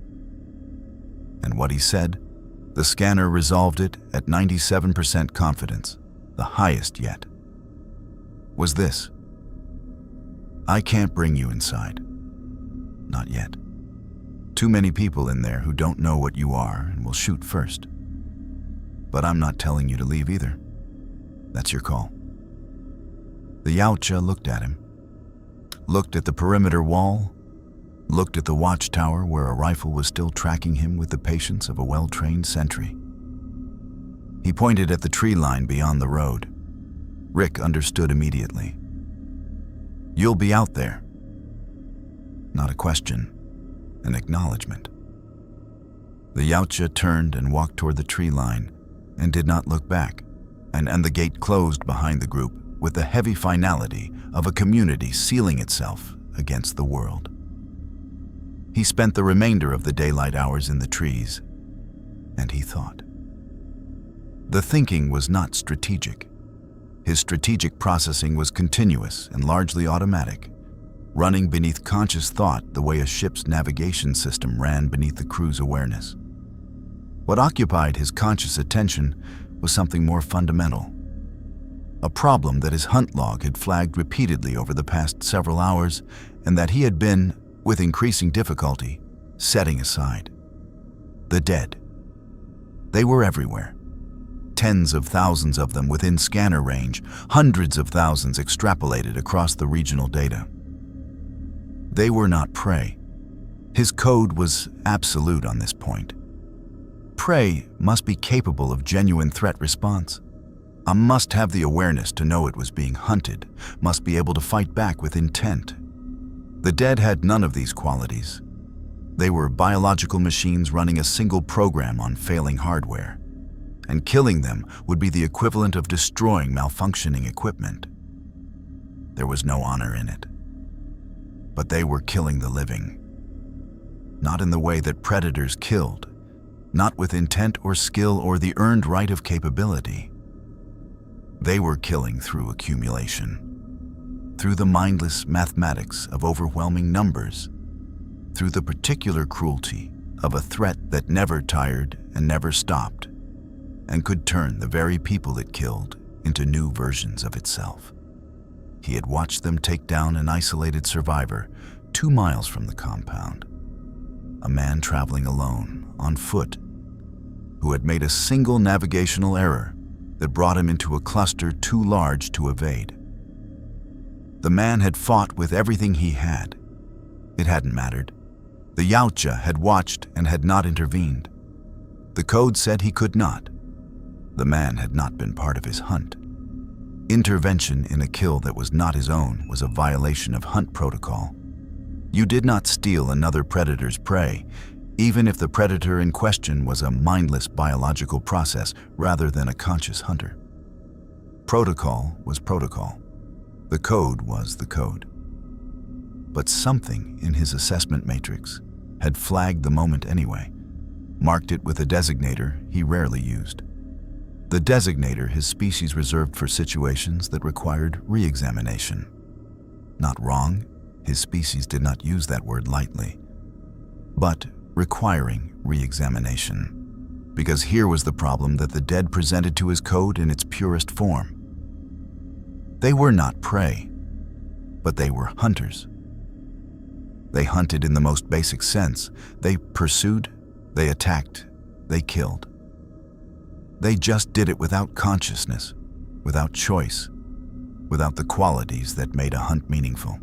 And what he said, the scanner resolved it at 97% confidence, the highest yet, was this: I can't bring you inside. Not yet. Too many people in there who don't know what you are and will shoot first. But I'm not telling you to leave either. That's your call. The Yautja looked at him, looked at the perimeter wall, looked at the watchtower where a rifle was still tracking him with the patience of a well-trained sentry. He pointed at the tree line beyond the road. Rick understood immediately. You'll be out there. Not a question, an acknowledgement. The Yautja turned and walked toward the tree line and did not look back, and the gate closed behind the group with the heavy finality of a community sealing itself against the world. He spent the remainder of the daylight hours in the trees, and he thought. The thinking was not strategic. His strategic processing was continuous and largely automatic, running beneath conscious thought the way a ship's navigation system ran beneath the crew's awareness. What occupied his conscious attention was something more fundamental. A problem that his hunt log had flagged repeatedly over the past several hours and that he had been, with increasing difficulty, setting aside. The dead. They were everywhere. Tens of thousands of them within scanner range, hundreds of thousands extrapolated across the regional data. They were not prey. His code was absolute on this point. Prey must be capable of genuine threat response. I must have the awareness to know it was being hunted, must be able to fight back with intent. The dead had none of these qualities. They were biological machines running a single program on failing hardware, and killing them would be the equivalent of destroying malfunctioning equipment. There was no honor in it. But they were killing the living. Not in the way that predators killed, not with intent or skill or the earned right of capability. They were killing through accumulation, through the mindless mathematics of overwhelming numbers, through the particular cruelty of a threat that never tired and never stopped, and could turn the very people it killed into new versions of itself. He had watched them take down an isolated survivor 2 miles from the compound, a man traveling alone, on foot, who had made a single navigational error that brought him into a cluster too large to evade. The man had fought with everything he had. It hadn't mattered. The Yautja had watched and had not intervened. The code said he could not. The man had not been part of his hunt. Intervention in a kill that was not his own was a violation of hunt protocol. You did not steal another predator's prey, even if the predator in question was a mindless biological process rather than a conscious hunter. Protocol was protocol. The code was the code. But something in his assessment matrix had flagged the moment anyway, marked it with a designator he rarely used. The designator his species reserved for situations that required re-examination. Not wrong, his species did not use that word lightly, but requiring re-examination, because here was the problem that the dead presented to his code in its purest form. They were not prey, but they were hunters. They hunted in the most basic sense. They pursued, they attacked, they killed. They just did it without consciousness, without choice, without the qualities that made a hunt meaningful.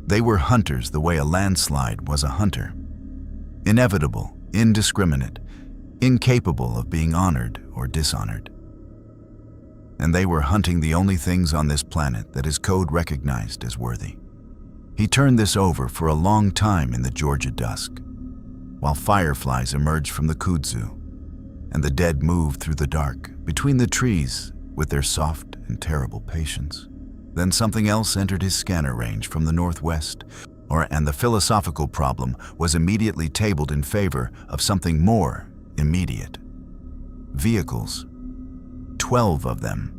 They were hunters the way a landslide was a hunter. Inevitable, indiscriminate, incapable of being honored or dishonored. And they were hunting the only things on this planet that his code recognized as worthy. He turned this over for a long time in the Georgia dusk, while fireflies emerged from the kudzu, and the dead moved through the dark between the trees with their soft and terrible patience. Then something else entered his scanner range from the northwest, and the philosophical problem was immediately tabled in favor of something more immediate. Vehicles. 12 of them.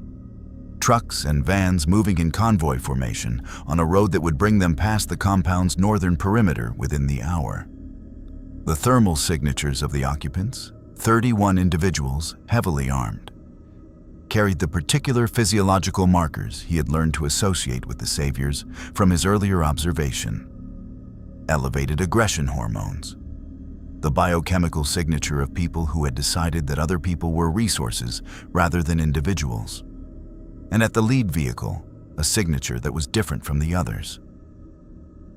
Trucks and vans moving in convoy formation on a road that would bring them past the compound's northern perimeter within the hour. The thermal signatures of the occupants, 31 individuals heavily armed, carried the particular physiological markers he had learned to associate with the saviors from his earlier observation. Elevated aggression hormones, the biochemical signature of people who had decided that other people were resources rather than individuals. And at the lead vehicle, a signature that was different from the others.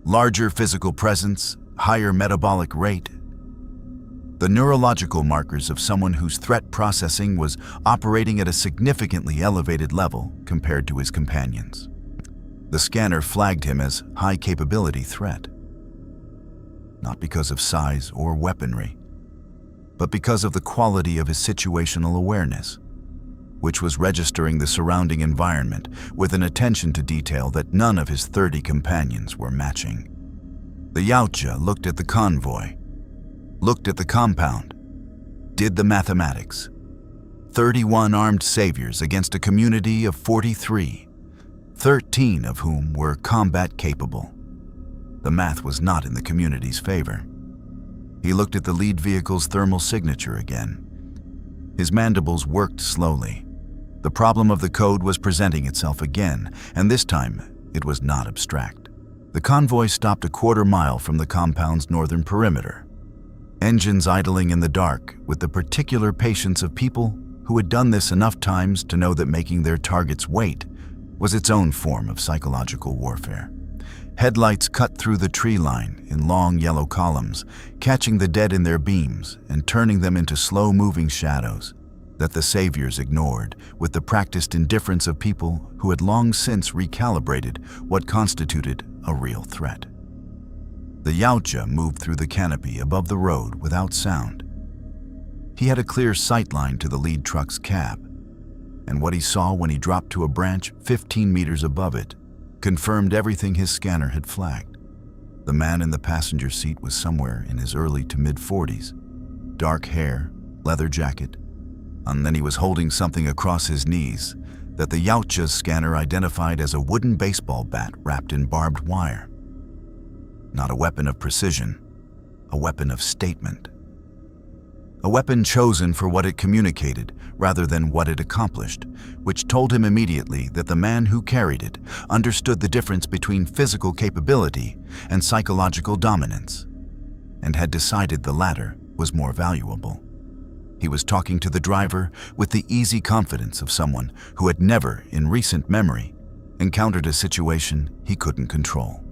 Larger physical presence, higher metabolic rate. The neurological markers of someone whose threat processing was operating at a significantly elevated level compared to his companions. The scanner flagged him as high-capability threat. Not because of size or weaponry, but because of the quality of his situational awareness, which was registering the surrounding environment with an attention to detail that none of his 30 companions were matching. The Yautja looked at the convoy, looked at the compound, did the mathematics. 31 armed saviors against a community of 43, 13 of whom were combat capable. The math was not in the community's favor. He looked at the lead vehicle's thermal signature again. His mandibles worked slowly. The problem of the code was presenting itself again, and this time it was not abstract. The convoy stopped a quarter-mile from the compound's northern perimeter, engines idling in the dark with the particular patience of people who had done this enough times to know that making their targets wait was its own form of psychological warfare. Headlights cut through the tree line in long yellow columns, catching the dead in their beams and turning them into slow-moving shadows that the saviors ignored with the practiced indifference of people who had long since recalibrated what constituted a real threat. The Yautja moved through the canopy above the road without sound. He had a clear sight line to the lead truck's cab, and what he saw when he dropped to a branch 15 meters above it confirmed everything his scanner had flagged. The man in the passenger seat was somewhere in his early to mid-40s, dark hair, leather jacket, and then he was holding something across his knees that the Yautja's scanner identified as a wooden baseball bat wrapped in barbed wire. Not a weapon of precision, a weapon of statement. A weapon chosen for what it communicated rather than what it accomplished, which told him immediately that the man who carried it understood the difference between physical capability and psychological dominance, and had decided the latter was more valuable. He was talking to the driver with the easy confidence of someone who had never, in recent memory, encountered a situation he couldn't control.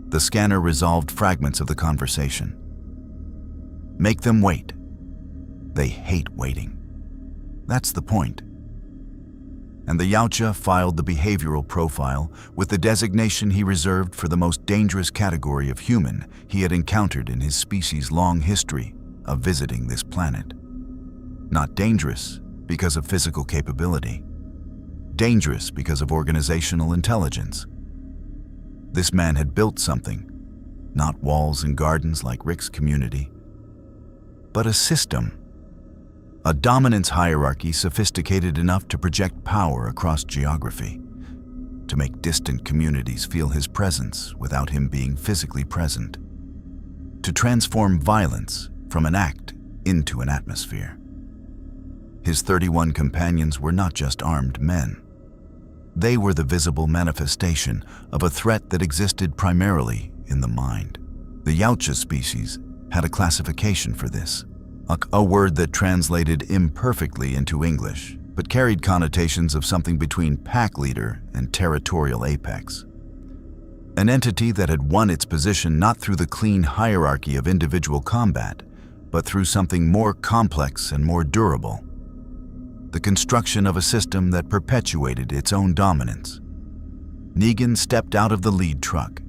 The scanner resolved fragments of the conversation. Make them wait. They hate waiting. That's the point. And the Yautja filed the behavioral profile with the designation he reserved for the most dangerous category of human he had encountered in his species' long history of visiting this planet. Not dangerous because of physical capability. Dangerous because of organizational intelligence. This man had built something, not walls and gardens like Rick's community, but a system. A dominance hierarchy sophisticated enough to project power across geography, to make distant communities feel his presence without him being physically present, to transform violence from an act into an atmosphere. His 31 companions were not just armed men. They were the visible manifestation of a threat that existed primarily in the mind. The Yautja species had a classification for this, a word that translated imperfectly into English, but carried connotations of something between pack leader and territorial apex. An entity that had won its position not through the clean hierarchy of individual combat, but through something more complex and more durable. The construction of a system that perpetuated its own dominance. Negan stepped out of the lead truck.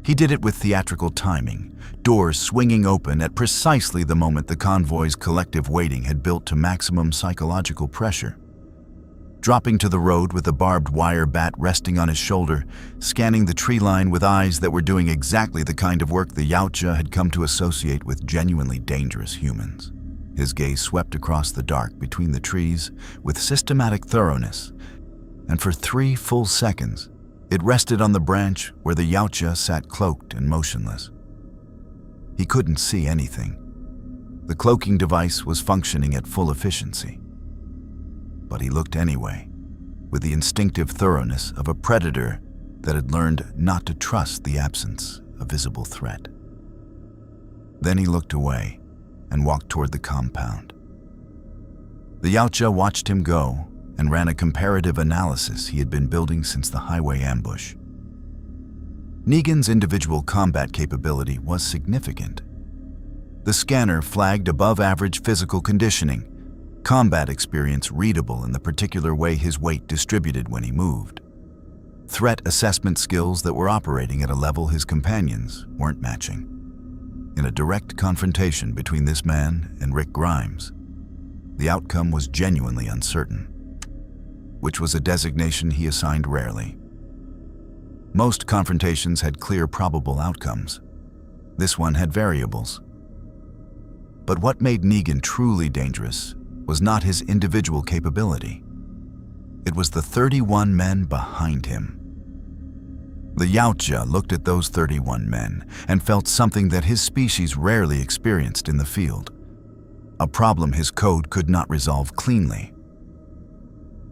He did it with theatrical timing, doors swinging open at precisely the moment the convoy's collective waiting had built to maximum psychological pressure. Dropping to the road with a barbed wire bat resting on his shoulder, scanning the tree line with eyes that were doing exactly the kind of work the Yautja had come to associate with genuinely dangerous humans. His gaze swept across the dark between the trees with systematic thoroughness, and for 3 full seconds, it rested on the branch where the Yautja sat cloaked and motionless. He couldn't see anything. The cloaking device was functioning at full efficiency. But he looked anyway, with the instinctive thoroughness of a predator that had learned not to trust the absence of visible threat. Then he looked away and walked toward the compound. The Yautja watched him go and ran a comparative analysis he had been building since the highway ambush. Negan's individual combat capability was significant. The scanner flagged above-average physical conditioning, combat experience readable in the particular way his weight distributed when he moved, threat assessment skills that were operating at a level his companions weren't matching. In a direct confrontation between this man and Rick Grimes, the outcome was genuinely uncertain, which was a designation he assigned rarely. Most confrontations had clear probable outcomes. This one had variables. But what made Negan truly dangerous was not his individual capability. It was the 31 men behind him. The Yautja looked at those 31 men and felt something that his species rarely experienced in the field, a problem his code could not resolve cleanly.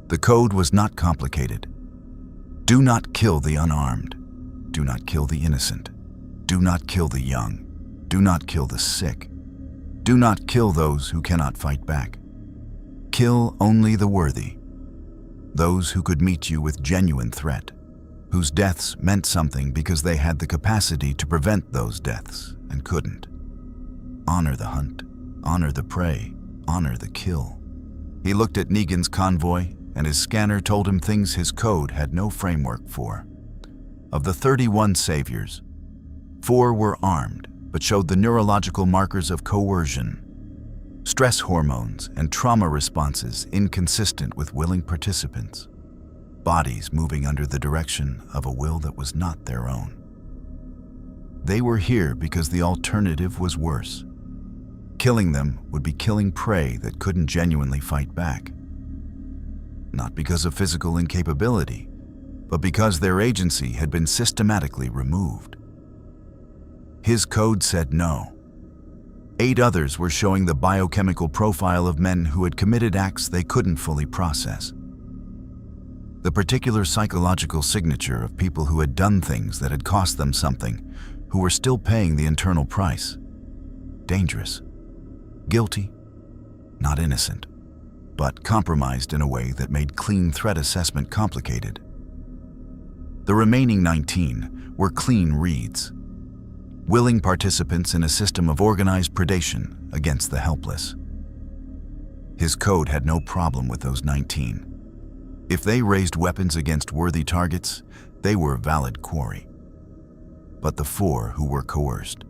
The code was not complicated. Do not kill the unarmed. Do not kill the innocent. Do not kill the young. Do not kill the sick. Do not kill those who cannot fight back. Kill only the worthy, those who could meet you with genuine threat, whose deaths meant something because they had the capacity to prevent those deaths and couldn't. Honor the hunt, honor the prey, honor the kill. He looked at Negan's convoy, and his scanner told him things his code had no framework for. Of the 31 saviors, 4 were armed, but showed the neurological markers of coercion, stress hormones and trauma responses inconsistent with willing participants, bodies moving under the direction of a will that was not their own. They were here because the alternative was worse. Killing them would be killing prey that couldn't genuinely fight back. Not because of physical incapability, but because their agency had been systematically removed. His code said no. 8 others were showing the biochemical profile of men who had committed acts they couldn't fully process. The particular psychological signature of people who had done things that had cost them something, who were still paying the internal price. Dangerous, guilty, not innocent, but compromised in a way that made clean threat assessment complicated. The remaining 19 were clean reeds, willing participants in a system of organized predation against the helpless. His code had no problem with those 19. If they raised weapons against worthy targets, they were valid quarry. But the 4 who were coerced,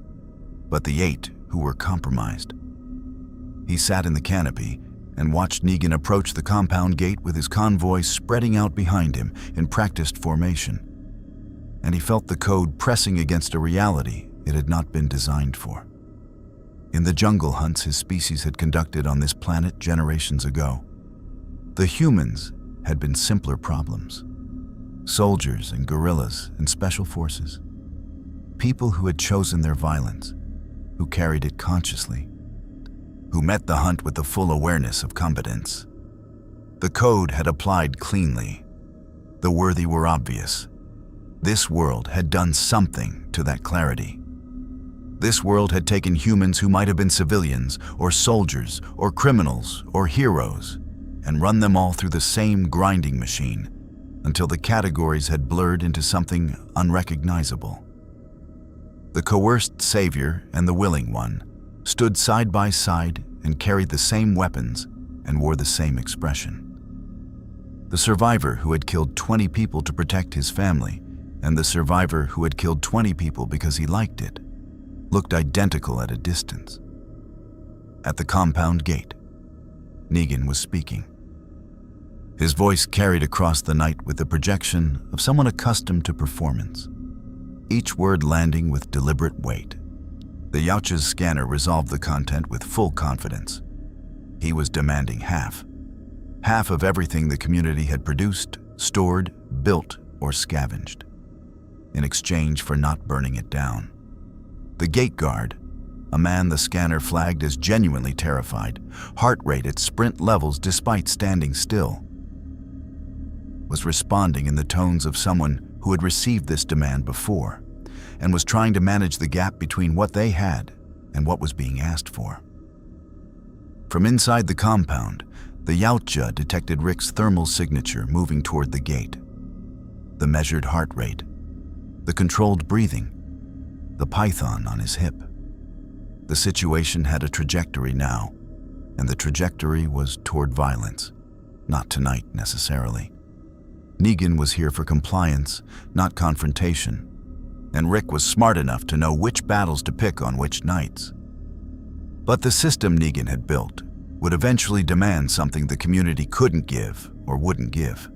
but the 8 who were compromised. He sat in the canopy and watched Negan approach the compound gate with his convoy spreading out behind him in practiced formation. And he felt the code pressing against a reality it had not been designed for. In the jungle hunts his species had conducted on this planet generations ago, the humans had been simpler problems. Soldiers and guerrillas and special forces. People who had chosen their violence, who carried it consciously, who met the hunt with the full awareness of competence. The code had applied cleanly. The worthy were obvious. This world had done something to that clarity. This world had taken humans who might have been civilians, or soldiers, or criminals, or heroes, and run them all through the same grinding machine until the categories had blurred into something unrecognizable. The coerced savior and the willing one stood side by side and carried the same weapons and wore the same expression. The survivor who had killed 20 people to protect his family and the survivor who had killed 20 people because he liked it looked identical at a distance. At the compound gate, Negan was speaking. His voice carried across the night with the projection of someone accustomed to performance, each word landing with deliberate weight. The Yautja's scanner resolved the content with full confidence. He was demanding half of everything the community had produced, stored, built, or scavenged, in exchange for not burning it down. The gate guard, a man the scanner flagged as genuinely terrified, heart rate at sprint levels despite standing still, was responding in the tones of someone who had received this demand before and was trying to manage the gap between what they had and what was being asked for. From inside the compound, the Yautja detected Rick's thermal signature moving toward the gate. The measured heart rate, the controlled breathing, the python on his hip. The situation had a trajectory now, and the trajectory was toward violence, not tonight necessarily. Negan was here for compliance, not confrontation, and Rick was smart enough to know which battles to pick on which nights. But the system Negan had built would eventually demand something the community couldn't give or wouldn't give.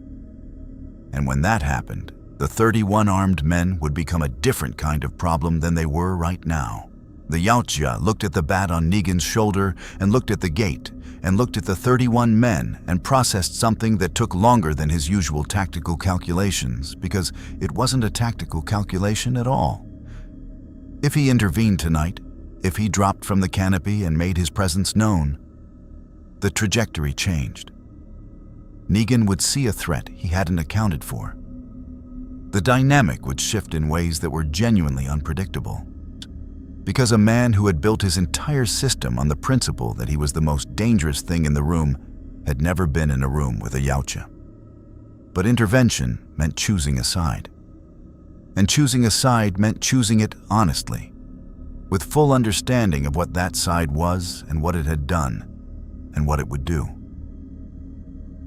And when that happened, the 31 armed men would become a different kind of problem than they were right now. The Yautja looked at the bat on Negan's shoulder and looked at the gate and looked at the 31 men and processed something that took longer than his usual tactical calculations, because it wasn't a tactical calculation at all. If he intervened tonight, if he dropped from the canopy and made his presence known, the trajectory changed. Negan would see a threat he hadn't accounted for. The dynamic would shift in ways that were genuinely unpredictable. Because a man who had built his entire system on the principle that he was the most dangerous thing in the room had never been in a room with a Yautja. But intervention meant choosing a side. And choosing a side meant choosing it honestly, with full understanding of what that side was and what it had done and what it would do.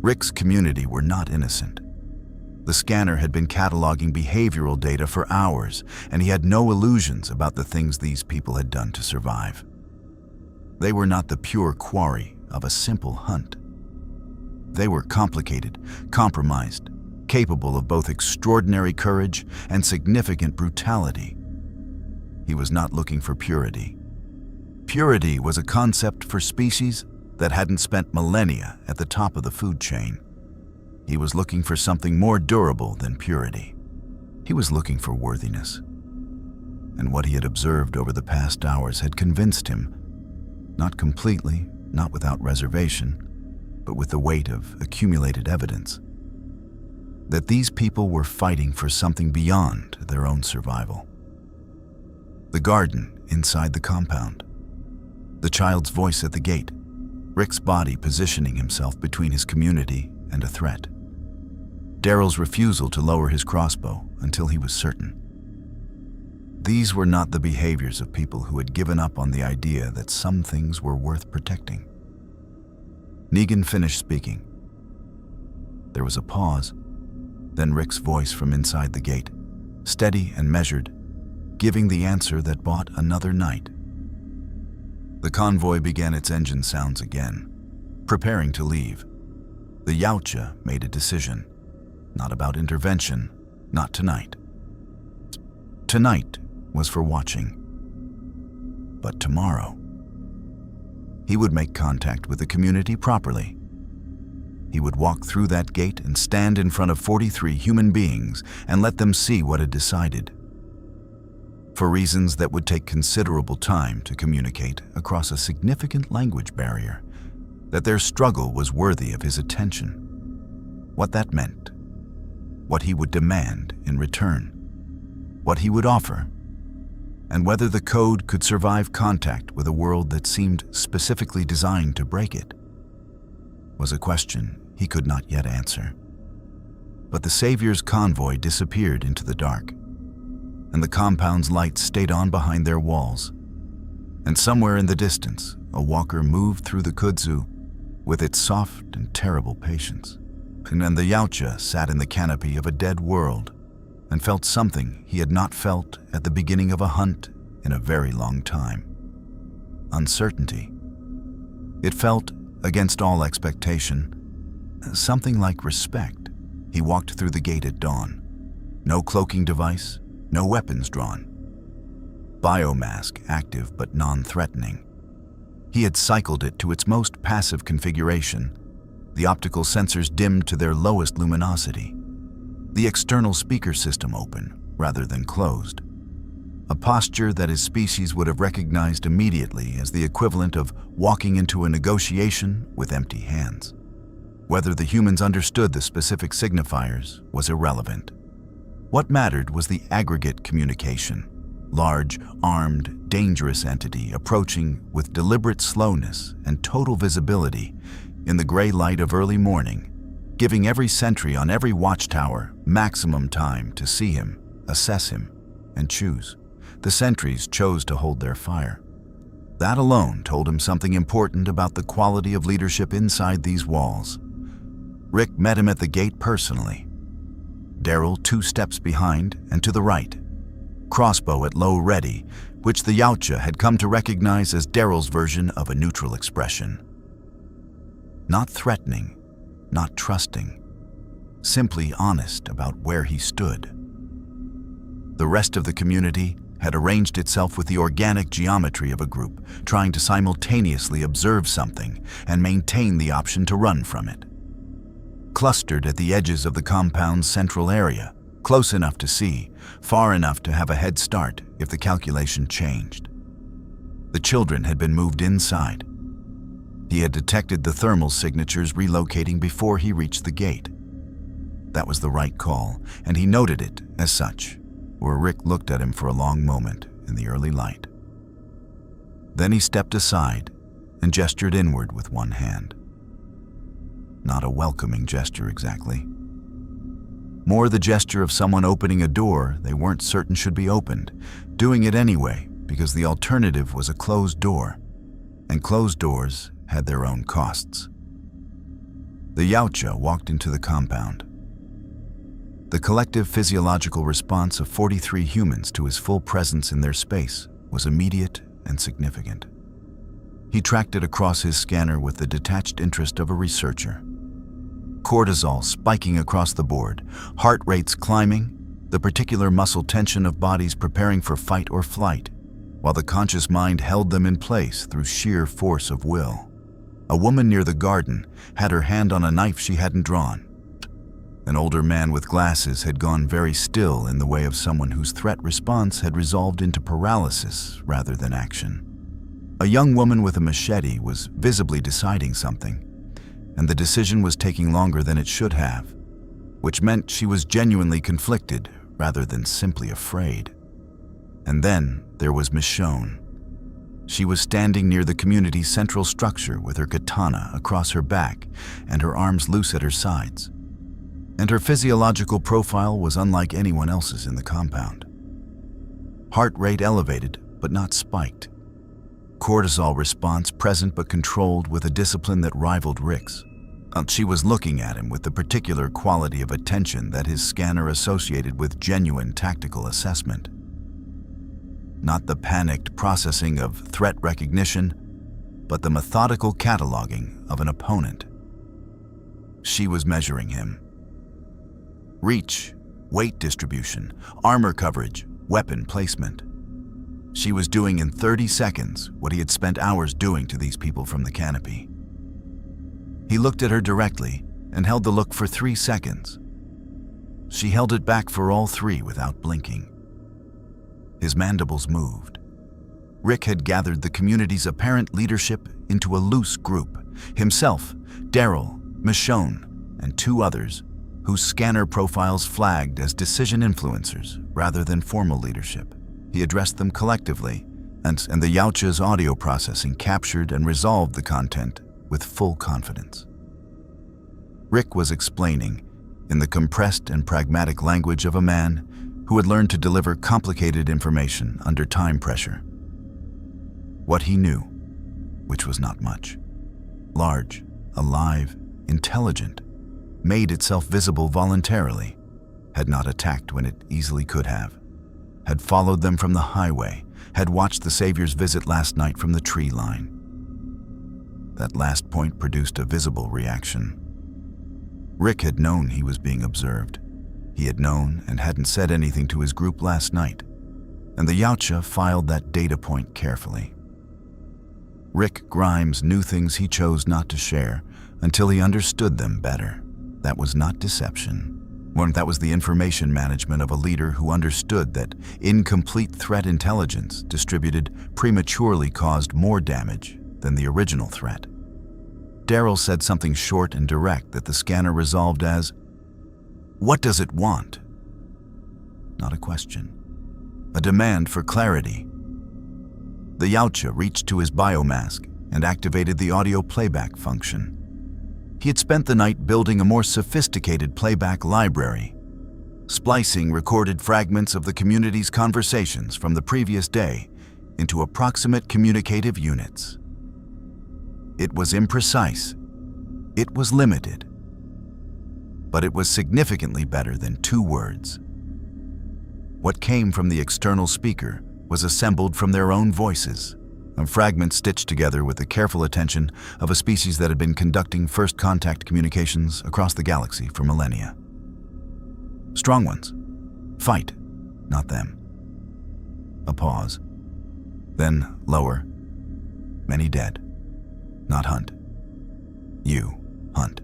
Rick's community were not innocent. The scanner had been cataloging behavioral data for hours, and he had no illusions about the things these people had done to survive. They were not the pure quarry of a simple hunt. They were complicated, compromised, capable of both extraordinary courage and significant brutality. He was not looking for purity. Purity was a concept for species that hadn't spent millennia at the top of the food chain. He was looking for something more durable than purity. He was looking for worthiness. And what he had observed over the past hours had convinced him, not completely, not without reservation, but with the weight of accumulated evidence, that these people were fighting for something beyond their own survival. The garden inside the compound, the child's voice at the gate, Rick's body positioning himself between his community and a threat. Daryl's refusal to lower his crossbow until he was certain. These were not the behaviors of people who had given up on the idea that some things were worth protecting. Negan finished speaking. There was a pause, then Rick's voice from inside the gate, steady and measured, giving the answer that bought another night. The convoy began its engine sounds again, preparing to leave. The Yautja made a decision. Not about intervention, not tonight. Tonight was for watching. But tomorrow, he would make contact with the community properly. He would walk through that gate and stand in front of 43 human beings and let them see what had decided. For reasons that would take considerable time to communicate across a significant language barrier, that their struggle was worthy of his attention. What that meant, what he would demand in return, what he would offer, and whether the code could survive contact with a world that seemed specifically designed to break it, was a question he could not yet answer. But the Savior's convoy disappeared into the dark, and the compound's lights stayed on behind their walls. And somewhere in the distance, a walker moved through the kudzu with its soft and terrible patience. And then the Yautja sat in the canopy of a dead world and felt something he had not felt at the beginning of a hunt in a very long time. Uncertainty. It felt, against all expectation, something like respect. He walked through the gate at dawn. No cloaking device, no weapons drawn. Biomask active but non-threatening. He had cycled it to its most passive configuration, the optical sensors dimmed to their lowest luminosity, the external speaker system open rather than closed, a posture that his species would have recognized immediately as the equivalent of walking into a negotiation with empty hands. Whether the humans understood the specific signifiers was irrelevant. What mattered was the aggregate communication, large, armed, dangerous entity approaching with deliberate slowness and total visibility in the gray light of early morning, giving every sentry on every watchtower maximum time to see him, assess him, and choose. The sentries chose to hold their fire. That alone told him something important about the quality of leadership inside these walls. Rick met him at the gate personally. Daryl 2 steps behind and to the right, crossbow at low ready, which the Yautja had come to recognize as Daryl's version of a neutral expression. Not threatening, not trusting, simply honest about where he stood. The rest of the community had arranged itself with the organic geometry of a group, trying to simultaneously observe something and maintain the option to run from it. Clustered at the edges of the compound's central area, close enough to see, far enough to have a head start if the calculation changed. The children had been moved inside. He had detected the thermal signatures relocating before he reached the gate. That was the right call, and he noted it as such, where Rick looked at him for a long moment in the early light. Then he stepped aside and gestured inward with one hand. Not a welcoming gesture exactly. More the gesture of someone opening a door they weren't certain should be opened, doing it anyway because the alternative was a closed door, and closed doors had their own costs. The Yautja walked into the compound. The collective physiological response of 43 humans to his full presence in their space was immediate and significant. He tracked it across his scanner with the detached interest of a researcher. Cortisol spiking across the board, heart rates climbing, the particular muscle tension of bodies preparing for fight or flight, while the conscious mind held them in place through sheer force of will. A woman near the garden had her hand on a knife she hadn't drawn. An older man with glasses had gone very still in the way of someone whose threat response had resolved into paralysis rather than action. A young woman with a machete was visibly deciding something, and the decision was taking longer than it should have, which meant she was genuinely conflicted rather than simply afraid. And then there was Michonne. She was standing near the community's central structure with her katana across her back and her arms loose at her sides. And her physiological profile was unlike anyone else's in the compound. Heart rate elevated, but not spiked. Cortisol response present but controlled with a discipline that rivaled Rick's. She was looking at him with the particular quality of attention that his scanner associated with genuine tactical assessment. Not the panicked processing of threat recognition, but the methodical cataloging of an opponent. She was measuring him. Reach, weight distribution, armor coverage, weapon placement. She was doing in 30 seconds what he had spent hours doing to these people from the canopy. He looked at her directly and held the look for 3 seconds. She held it back for all 3 without blinking. His mandibles moved. Rick had gathered the community's apparent leadership into a loose group, himself, Daryl, Michonne, and 2 others, whose scanner profiles flagged as decision influencers rather than formal leadership. He addressed them collectively, and the Yautja's audio processing captured and resolved the content with full confidence. Rick was explaining, in the compressed and pragmatic language of a man who had learned to deliver complicated information under time pressure. What he knew, which was not much. Large, alive, intelligent, made itself visible voluntarily, had not attacked when it easily could have, had followed them from the highway, had watched the Savior's visit last night from the tree line. That last point produced a visible reaction. Rick had known he was being observed. He had known and hadn't said anything to his group last night, and the Yautja filed that data point carefully. Rick Grimes knew things he chose not to share until he understood them better. That was not deception. That was the information management of a leader who understood that incomplete threat intelligence distributed prematurely caused more damage than the original threat. Daryl said something short and direct that the scanner resolved as, "What does it want?" Not a question. A demand for clarity. The Yautja reached to his biomask and activated the audio playback function. He had spent the night building a more sophisticated playback library, splicing recorded fragments of the community's conversations from the previous day into approximate communicative units. It was imprecise. It was limited. But it was significantly better than 2 words. What came from the external speaker was assembled from their own voices, a fragment stitched together with the careful attention of a species that had been conducting first contact communications across the galaxy for millennia. Strong ones. Fight, not them. A pause. Then lower. Many dead. Not hunt. You hunt.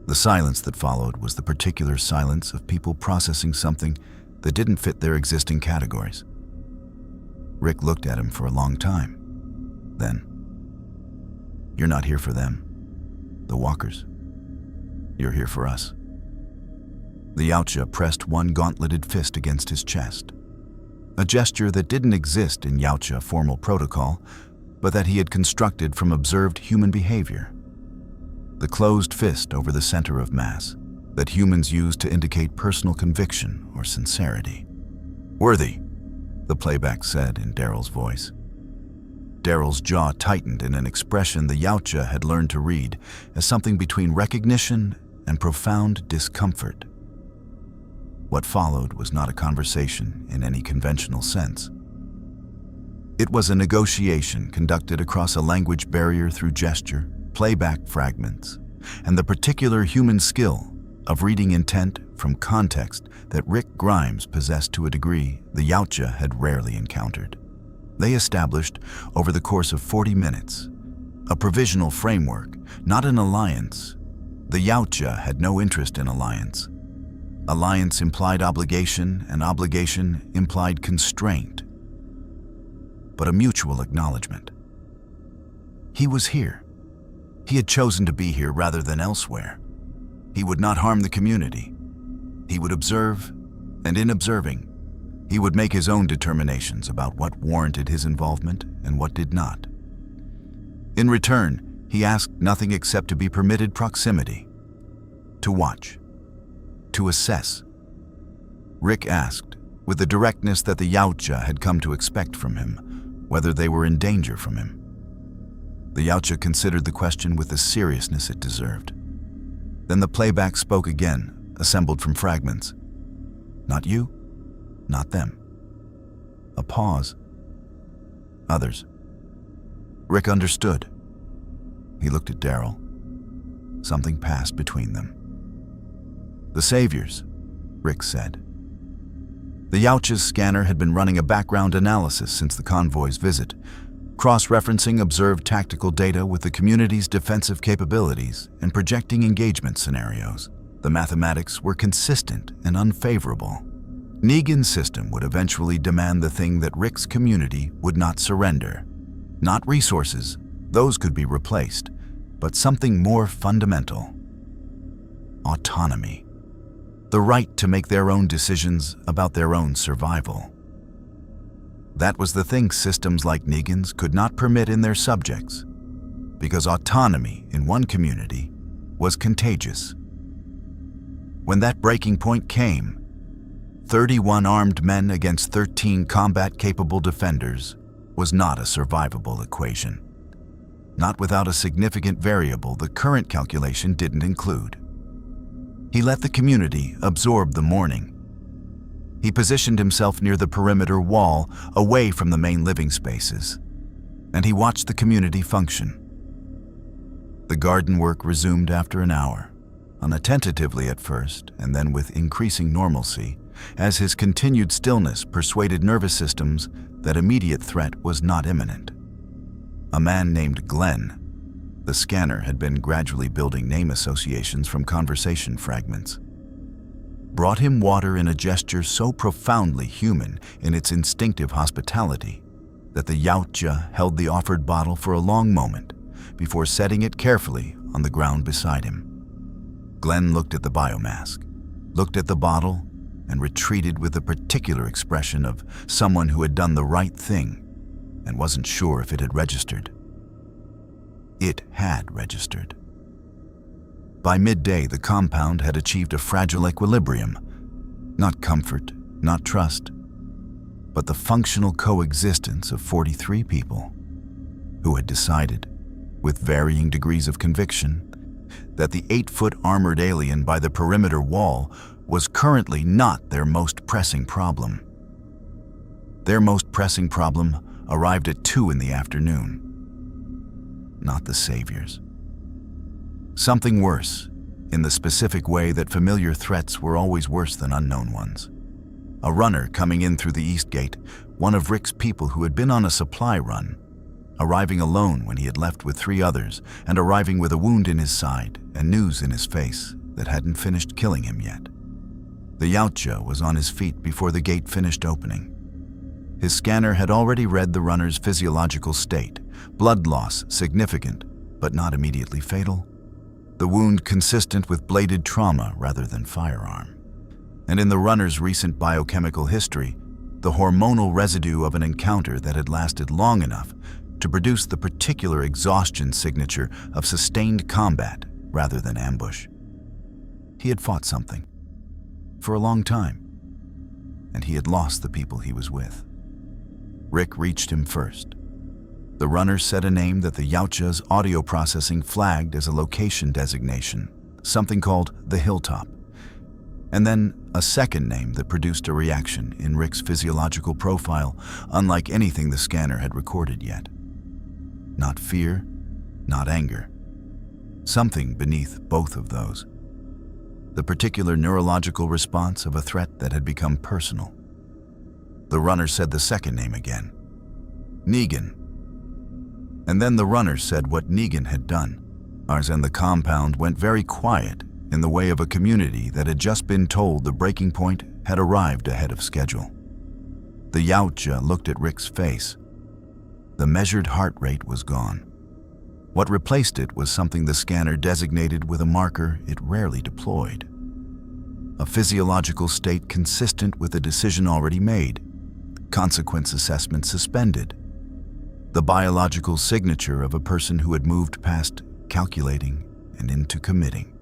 The silence that followed was the particular silence of people processing something that didn't fit their existing categories. Rick looked at him for a long time. Then, "You're not here for them, the walkers. You're here for us." The Yautja pressed one gauntleted fist against his chest, a gesture that didn't exist in Yautja formal protocol, but that he had constructed from observed human behavior. The closed fist over the center of mass that humans use to indicate personal conviction or sincerity. "Worthy," the playback said in Daryl's voice. Daryl's jaw tightened in an expression the Yautja had learned to read as something between recognition and profound discomfort. What followed was not a conversation in any conventional sense. It was a negotiation conducted across a language barrier through gesture, playback fragments, and the particular human skill of reading intent from context that Rick Grimes possessed to a degree the Yautja had rarely encountered. They established, over the course of 40 minutes, a provisional framework, not an alliance. The Yautja had no interest in alliance. Alliance implied obligation, and obligation implied constraint. But a mutual acknowledgement. He was here. He had chosen to be here rather than elsewhere. He would not harm the community. He would observe, and in observing, He would make his own determinations about what warranted his involvement and what did not. In return, he asked nothing except to be permitted proximity, to watch, to assess. Rick asked, with the directness that the Yautja had come to expect from him, whether they were in danger from him. The Yautja considered the question with the seriousness it deserved. Then the playback spoke again, assembled from fragments. Not you, not them. A pause. Others. Rick understood. He looked at Daryl. Something passed between them. The Saviors, Rick said. The Yautja's scanner had been running a background analysis since the convoy's visit, cross-referencing observed tactical data with the community's defensive capabilities and projecting engagement scenarios. The mathematics were consistent and unfavorable. Negan's system would eventually demand the thing that Rick's community would not surrender. Not resources, those could be replaced, but something more fundamental. Autonomy. The right to make their own decisions about their own survival. That was the thing systems like Negan's could not permit in their subjects, because autonomy in one community was contagious. When that breaking point came, 31 armed men against 13 combat-capable defenders was not a survivable equation. Not without a significant variable the current calculation didn't include. He let the community absorb the mourning. He positioned himself near the perimeter wall, away from the main living spaces, and he watched the community function. The garden work resumed after an hour, unattentatively at first, and then with increasing normalcy, as his continued stillness persuaded nervous systems that immediate threat was not imminent. A man named Glenn. The scanner had been gradually building name associations from conversation fragments. Brought him water in a gesture so profoundly human in its instinctive hospitality that the Yautja held the offered bottle for a long moment before setting it carefully on the ground beside him. Glenn looked at the biomask, looked at the bottle, and retreated with a particular expression of someone who had done the right thing and wasn't sure if it had registered. It had registered. By midday, the compound had achieved a fragile equilibrium. Not comfort, not trust, but the functional coexistence of 43 people who had decided, with varying degrees of conviction, that the 8-foot armored alien by the perimeter wall was currently not their most pressing problem. Their most pressing problem arrived at 2 in the afternoon. Not the Saviors. Something worse, in the specific way that familiar threats were always worse than unknown ones. A runner coming in through the east gate, one of Rick's people who had been on a supply run, arriving alone when he had left with 3 others, and arriving with a wound in his side and news in his face that hadn't finished killing him yet. The Yautja was on his feet before the gate finished opening. His scanner had already read the runner's physiological state, blood loss significant, but not immediately fatal. The wound consistent with bladed trauma rather than firearm. And in the runner's recent biochemical history, the hormonal residue of an encounter that had lasted long enough to produce the particular exhaustion signature of sustained combat rather than ambush. He had fought something for a long time, and he had lost the people he was with. Rick reached him first. The runner said a name that the Yautja's audio processing flagged as a location designation, something called the Hilltop, and then a second name that produced a reaction in Rick's physiological profile unlike anything the scanner had recorded yet. Not fear, not anger. Something beneath both of those. The particular neurological response of a threat that had become personal. The runner said the second name again. Negan. And then the runner said what Negan had done. Ours and the compound went very quiet in the way of a community that had just been told the breaking point had arrived ahead of schedule. The Yautja looked at Rick's face. The measured heart rate was gone. What replaced it was something the scanner designated with a marker it rarely deployed. a physiological state consistent with a decision already made, consequence assessment suspended, the biological signature of a person who had moved past calculating and into committing.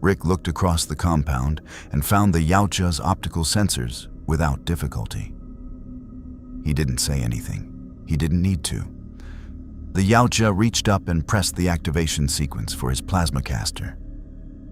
Rick looked across the compound and found the Yautja's optical sensors without difficulty. He didn't say anything. He didn't need to. The Yautja reached up and pressed the activation sequence for his plasma caster.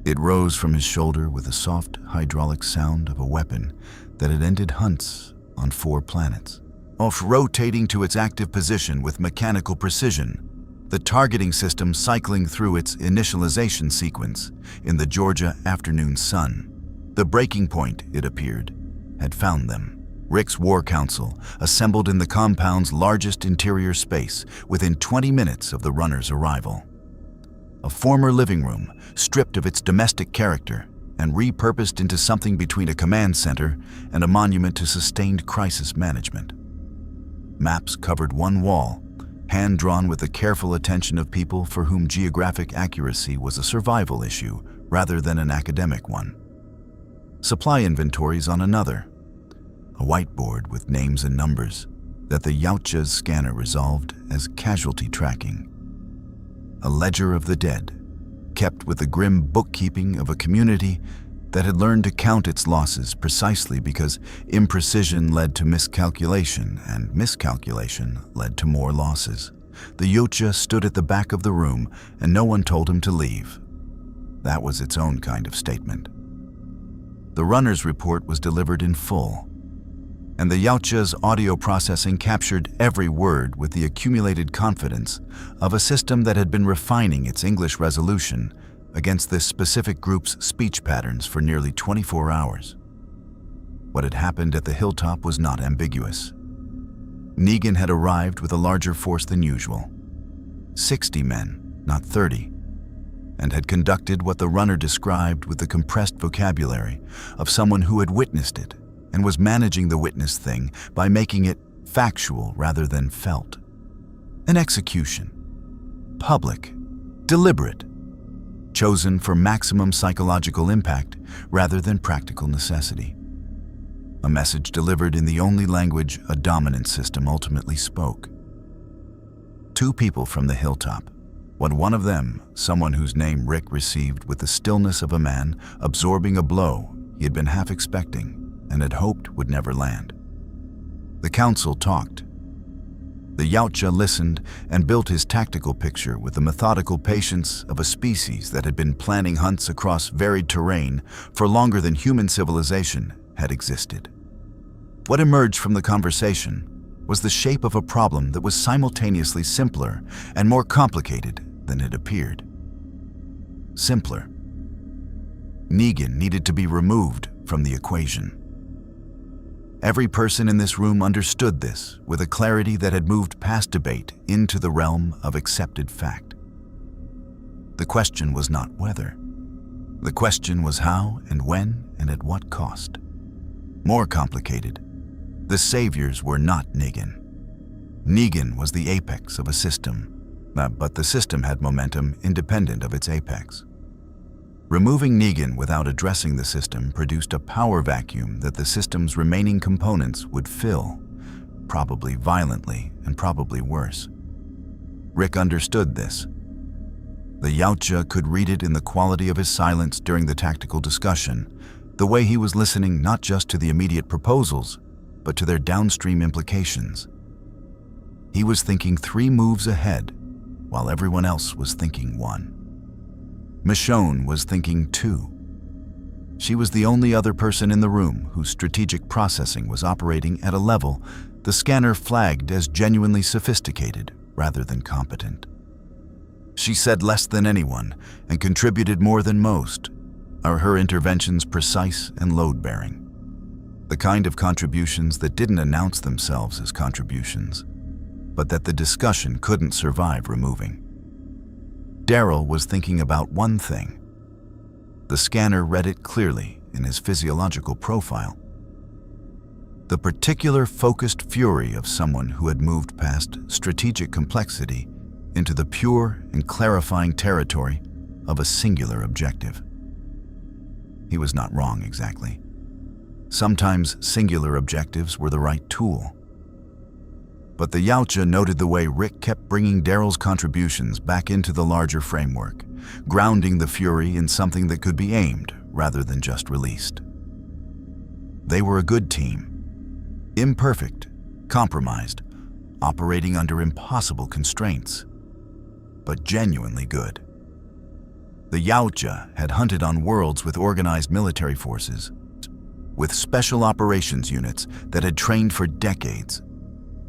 It rose from his shoulder with a soft hydraulic sound of a weapon that had ended hunts on 4 planets. Off rotating to its active position with mechanical precision, the targeting system cycling through its initialization sequence in the Georgia afternoon sun. The breaking point, it appeared, had found them. Rick's War Council assembled in the compound's largest interior space within 20 minutes of the runner's arrival. A former living room, stripped of its domestic character and repurposed into something between a command center and a monument to sustained crisis management. Maps covered one wall, hand-drawn with the careful attention of people for whom geographic accuracy was a survival issue rather than an academic one. Supply inventories on another, a whiteboard with names and numbers that the Yautja's scanner resolved as casualty tracking. A ledger of the dead, kept with the grim bookkeeping of a community that had learned to count its losses precisely because imprecision led to miscalculation and miscalculation led to more losses. The Yautja stood at the back of the room and no one told him to leave. That was its own kind of statement. The runner's report was delivered in full, and the Yautja's audio processing captured every word with the accumulated confidence of a system that had been refining its English resolution against this specific group's speech patterns for nearly 24 hours. What had happened at the hilltop was not ambiguous. Negan had arrived with a larger force than usual, 60 men, not 30, and had conducted what the runner described with the compressed vocabulary of someone who had witnessed it and was managing the witness thing by making it factual rather than felt. An execution, public, deliberate, chosen for maximum psychological impact rather than practical necessity. A message delivered in the only language a dominant system ultimately spoke. 2 people from the hilltop, one of them, someone whose name Rick received with the stillness of a man absorbing a blow he had been half expecting and had hoped would never land. The council talked. The Yautja listened and built his tactical picture with the methodical patience of a species that had been planning hunts across varied terrain for longer than human civilization had existed. What emerged from the conversation was the shape of a problem that was simultaneously simpler and more complicated than it appeared. Simpler. Negan needed to be removed from the equation. Every person in this room understood this with a clarity that had moved past debate into the realm of accepted fact. The question was not whether. The question was how and when and at what cost. More complicated, the saviors were not Negan. Negan was the apex of a system, but the system had momentum independent of its apex. Removing Negan without addressing the system produced a power vacuum that the system's remaining components would fill, probably violently and probably worse. Rick understood this. The Yautja could read it in the quality of his silence during the tactical discussion, the way he was listening not just to the immediate proposals, but to their downstream implications. He was thinking 3 moves ahead, while everyone else was thinking 1. Michonne was thinking 2. She was the only other person in the room whose strategic processing was operating at a level the scanner flagged as genuinely sophisticated rather than competent. She said less than anyone and contributed more than most. Are her interventions precise and load-bearing? The kind of contributions that didn't announce themselves as contributions, but that the discussion couldn't survive removing. Daryl was thinking about one thing. The scanner read it clearly in his physiological profile. The particular focused fury of someone who had moved past strategic complexity into the pure and clarifying territory of a singular objective. He was not wrong exactly. Sometimes singular objectives were the right tool. But the Yautja noted the way Rick kept bringing Daryl's contributions back into the larger framework, grounding the fury in something that could be aimed rather than just released. They were a good team. Imperfect, compromised, operating under impossible constraints, but genuinely good. The Yautja had hunted on worlds with organized military forces, with special operations units that had trained for decades,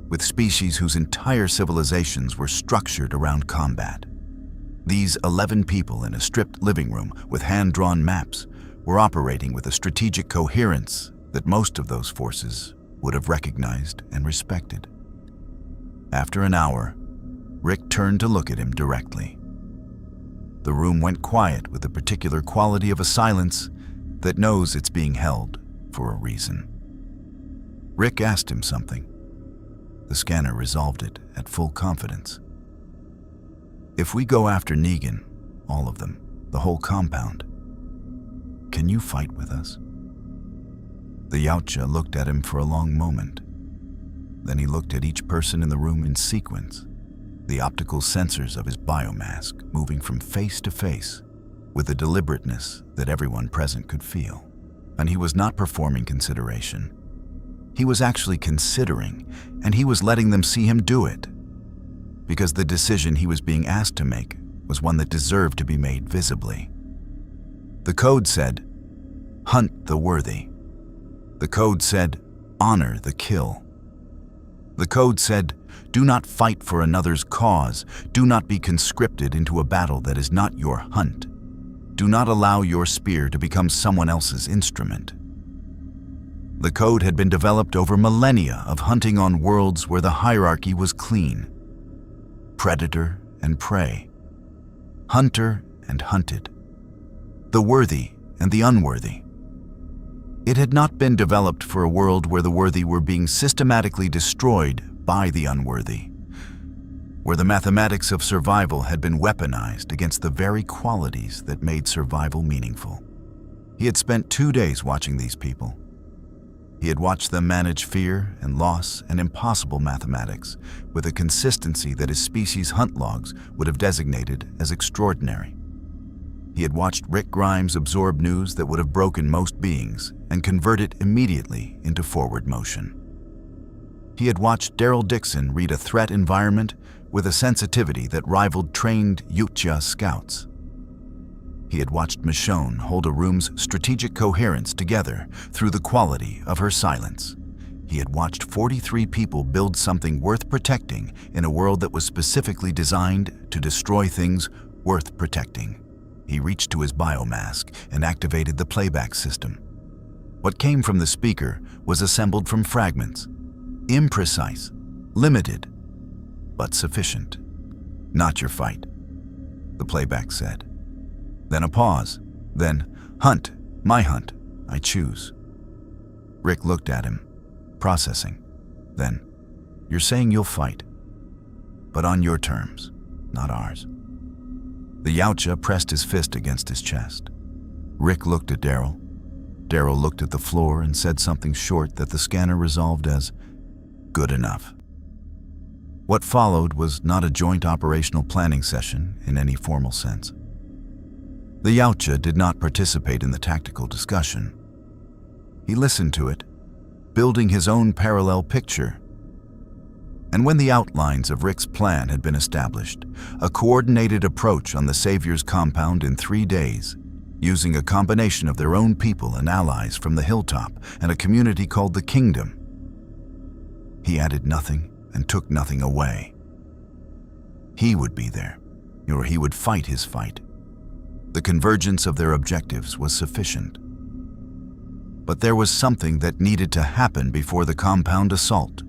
with species whose entire civilizations were structured around combat. These 11 people in a stripped living room with hand-drawn maps were operating with a strategic coherence that most of those forces would have recognized and respected. After an hour, Rick turned to look at him directly. The room went quiet with the particular quality of a silence that knows it's being held for a reason. Rick asked him something. The scanner resolved it at full confidence. If we go after Negan, all of them, the whole compound, can you fight with us? The Yautja looked at him for a long moment. Then he looked at each person in the room in sequence, the optical sensors of his biomask moving from face to face with a deliberateness that everyone present could feel. And he was not performing consideration. He was actually considering, and he was letting them see him do it, because the decision he was being asked to make was one that deserved to be made visibly. The code said, hunt the worthy. The code said, honor the kill. The code said, do not fight for another's cause. Do not be conscripted into a battle that is not your hunt. Do not allow your spear to become someone else's instrument. The code had been developed over millennia of hunting on worlds where the hierarchy was clean. Predator and prey. Hunter and hunted. The worthy and the unworthy. It had not been developed for a world where the worthy were being systematically destroyed by the unworthy, where the mathematics of survival had been weaponized against the very qualities that made survival meaningful. He had spent 2 days watching these people. He had watched them manage fear and loss and impossible mathematics with a consistency that his species' hunt logs would have designated as extraordinary. He had watched Rick Grimes absorb news that would have broken most beings and convert it immediately into forward motion. He had watched Daryl Dixon read a threat environment with a sensitivity that rivaled trained Yautja scouts. He had watched Michonne hold a room's strategic coherence together through the quality of her silence. He had watched 43 people build something worth protecting in a world that was specifically designed to destroy things worth protecting. He reached to his biomask and activated the playback system. What came from the speaker was assembled from fragments, imprecise, limited, but sufficient. Not your fight, the playback said. Then a pause. Then, hunt, my hunt, I choose. Rick looked at him, processing. Then, you're saying you'll fight, but on your terms, not ours. The Yautja pressed his fist against his chest. Rick looked at Daryl. Daryl looked at the floor and said something short that the scanner resolved as, good enough. What followed was not a joint operational planning session in any formal sense. The Yautja did not participate in the tactical discussion. He listened to it, building his own parallel picture. And when the outlines of Rick's plan had been established, a coordinated approach on the Savior's compound in 3 days, using a combination of their own people and allies from the hilltop and a community called the Kingdom, he added nothing and took nothing away. He would be there, or he would fight his fight. The convergence of their objectives was sufficient. But there was something that needed to happen before the compound assault.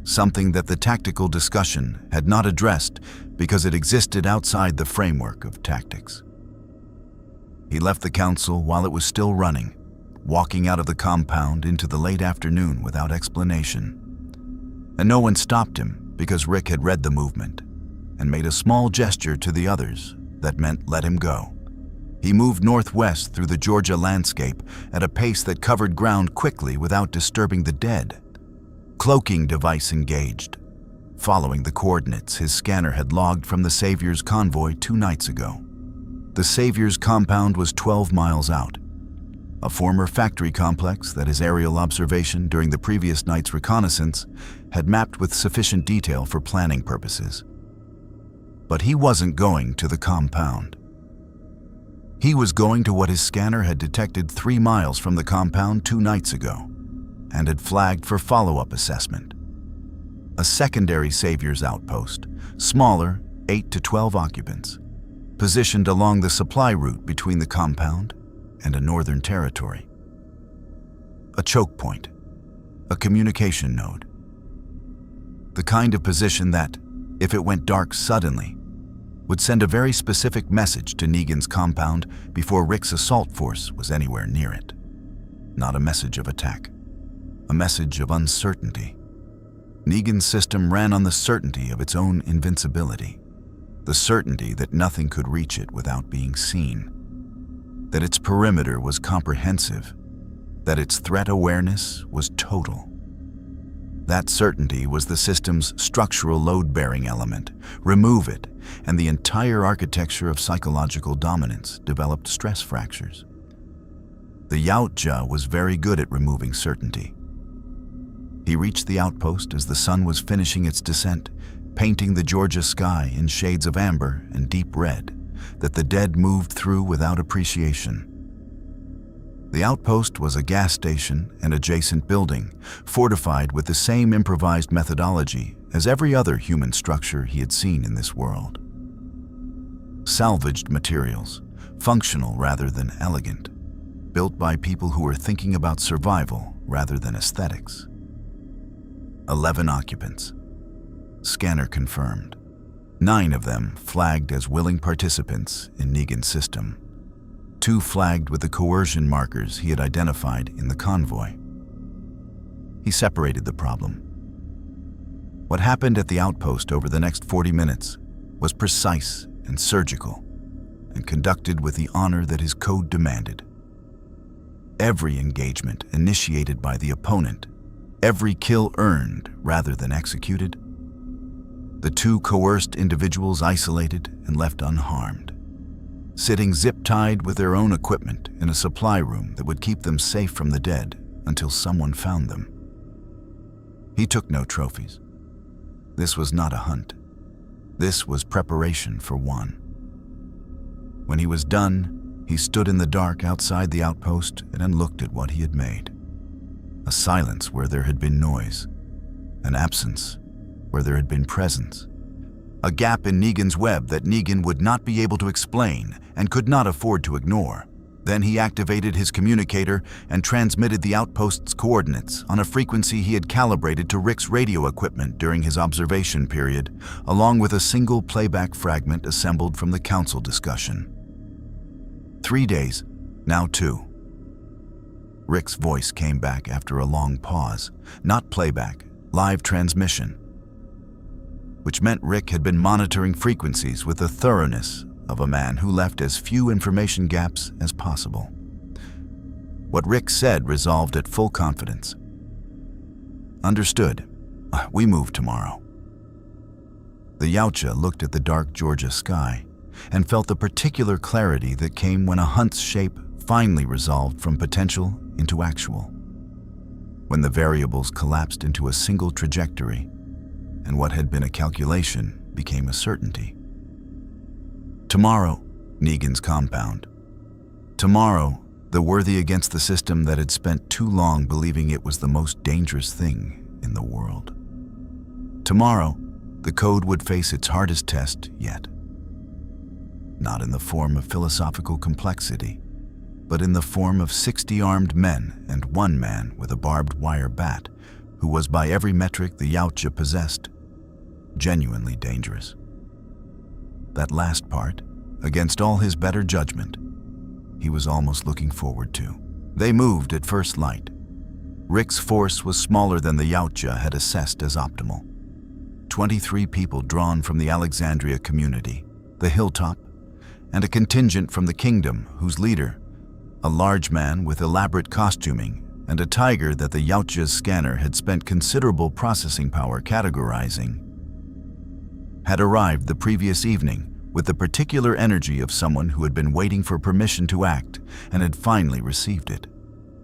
Something that the tactical discussion had not addressed because it existed outside the framework of tactics. He left the council while it was still running, walking out of the compound into the late afternoon without explanation. And no one stopped him because Rick had read the movement and made a small gesture to the others that meant let him go. He moved northwest through the Yautja landscape at a pace that covered ground quickly without disturbing the dead. Cloaking device engaged. Following the coordinates his scanner had logged from the Savior's convoy 2 nights ago. The Savior's compound was 12 miles out. A former factory complex that his aerial observation during the previous night's reconnaissance had mapped with sufficient detail for planning purposes. But he wasn't going to the compound. He was going to what his scanner had detected 3 miles from the compound 2 nights ago and had flagged for follow-up assessment. A secondary Savior's outpost, smaller, 8 to 12 occupants, positioned along the supply route between the compound and a northern territory. A choke point, a communication node. The kind of position that, if it went dark suddenly, would send a very specific message to Negan's compound before Rick's assault force was anywhere near it. Not a message of attack, a message of uncertainty. Negan's system ran on the certainty of its own invincibility, the certainty that nothing could reach it without being seen, that its perimeter was comprehensive, that its threat awareness was total. That certainty was the system's structural load-bearing element. Remove it, and the entire architecture of psychological dominance developed stress fractures. The Yautja was very good at removing certainty. He reached the outpost as the sun was finishing its descent, painting the Yautja sky in shades of amber and deep red that the dead moved through without appreciation. The outpost was a gas station and adjacent building, fortified with the same improvised methodology as every other human structure he had seen in this world. Salvaged materials, functional rather than elegant, built by people who were thinking about survival rather than aesthetics. 11 occupants. Scanner confirmed. 9 of them flagged as willing participants in Negan's system. 2 flagged with the coercion markers he had identified in the convoy. He separated the problem. What happened at the outpost over the next 40 minutes was precise and surgical, and conducted with the honor that his code demanded. Every engagement initiated by the opponent, every kill earned rather than executed, the 2 coerced individuals isolated and left unharmed, sitting zip-tied with their own equipment in a supply room that would keep them safe from the dead until someone found them. He took no trophies. This was not a hunt. This was preparation for one. When he was done, he stood in the dark outside the outpost and looked at what he had made. A silence where there had been noise, an absence where there had been presence, a gap in Negan's web that Negan would not be able to explain and could not afford to ignore. Then he activated his communicator and transmitted the outpost's coordinates on a frequency he had calibrated to Rick's radio equipment during his observation period, along with a single playback fragment assembled from the council discussion. 3 days, now 2. Rick's voice came back after a long pause, not playback, live transmission, which meant Rick had been monitoring frequencies with the thoroughness of a man who left as few information gaps as possible. What Rick said resolved at full confidence. Understood. We move tomorrow. The Yautja looked at the dark Yautja sky and felt the particular clarity that came when a hunt's shape finally resolved from potential into actual, when the variables collapsed into a single trajectory and what had been a calculation became a certainty. Tomorrow, Negan's compound. Tomorrow, the worthy against the system that had spent too long believing it was the most dangerous thing in the world. Tomorrow, the code would face its hardest test yet. Not in the form of philosophical complexity, but in the form of 60 armed men and 1 man with a barbed wire bat, who was by every metric the Yautja possessed, genuinely dangerous. That last part, against all his better judgment, he was almost looking forward to. They moved at first light. Rick's force was smaller than the Yautja had assessed as optimal. 23 people drawn from the Alexandria community, the hilltop, and a contingent from the kingdom whose leader, a large man with elaborate costuming and a tiger that the Yautja's scanner had spent considerable processing power categorizing, had arrived the previous evening with the particular energy of someone who had been waiting for permission to act and had finally received it.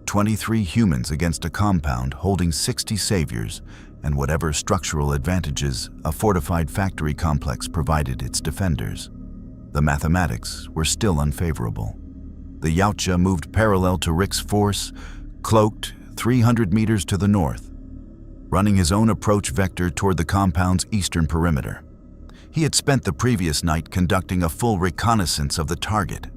23 humans against a compound holding 60 saviors and whatever structural advantages a fortified factory complex provided its defenders. The mathematics were still unfavorable. The Yautja moved parallel to Rick's force, cloaked 300 meters to the north, running his own approach vector toward the compound's eastern perimeter. He had spent the previous night conducting a full reconnaissance of the target.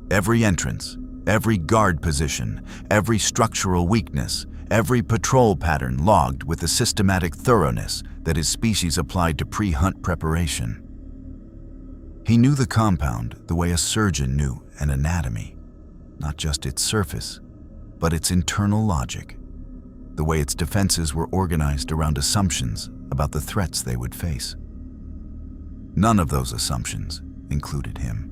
Every entrance, every guard position, every structural weakness, every patrol pattern logged with the systematic thoroughness that his species applied to pre-hunt preparation. He knew the compound the way a surgeon knew an anatomy, not just its surface, but its internal logic, the way its defenses were organized around assumptions about the threats they would face. None of those assumptions included him.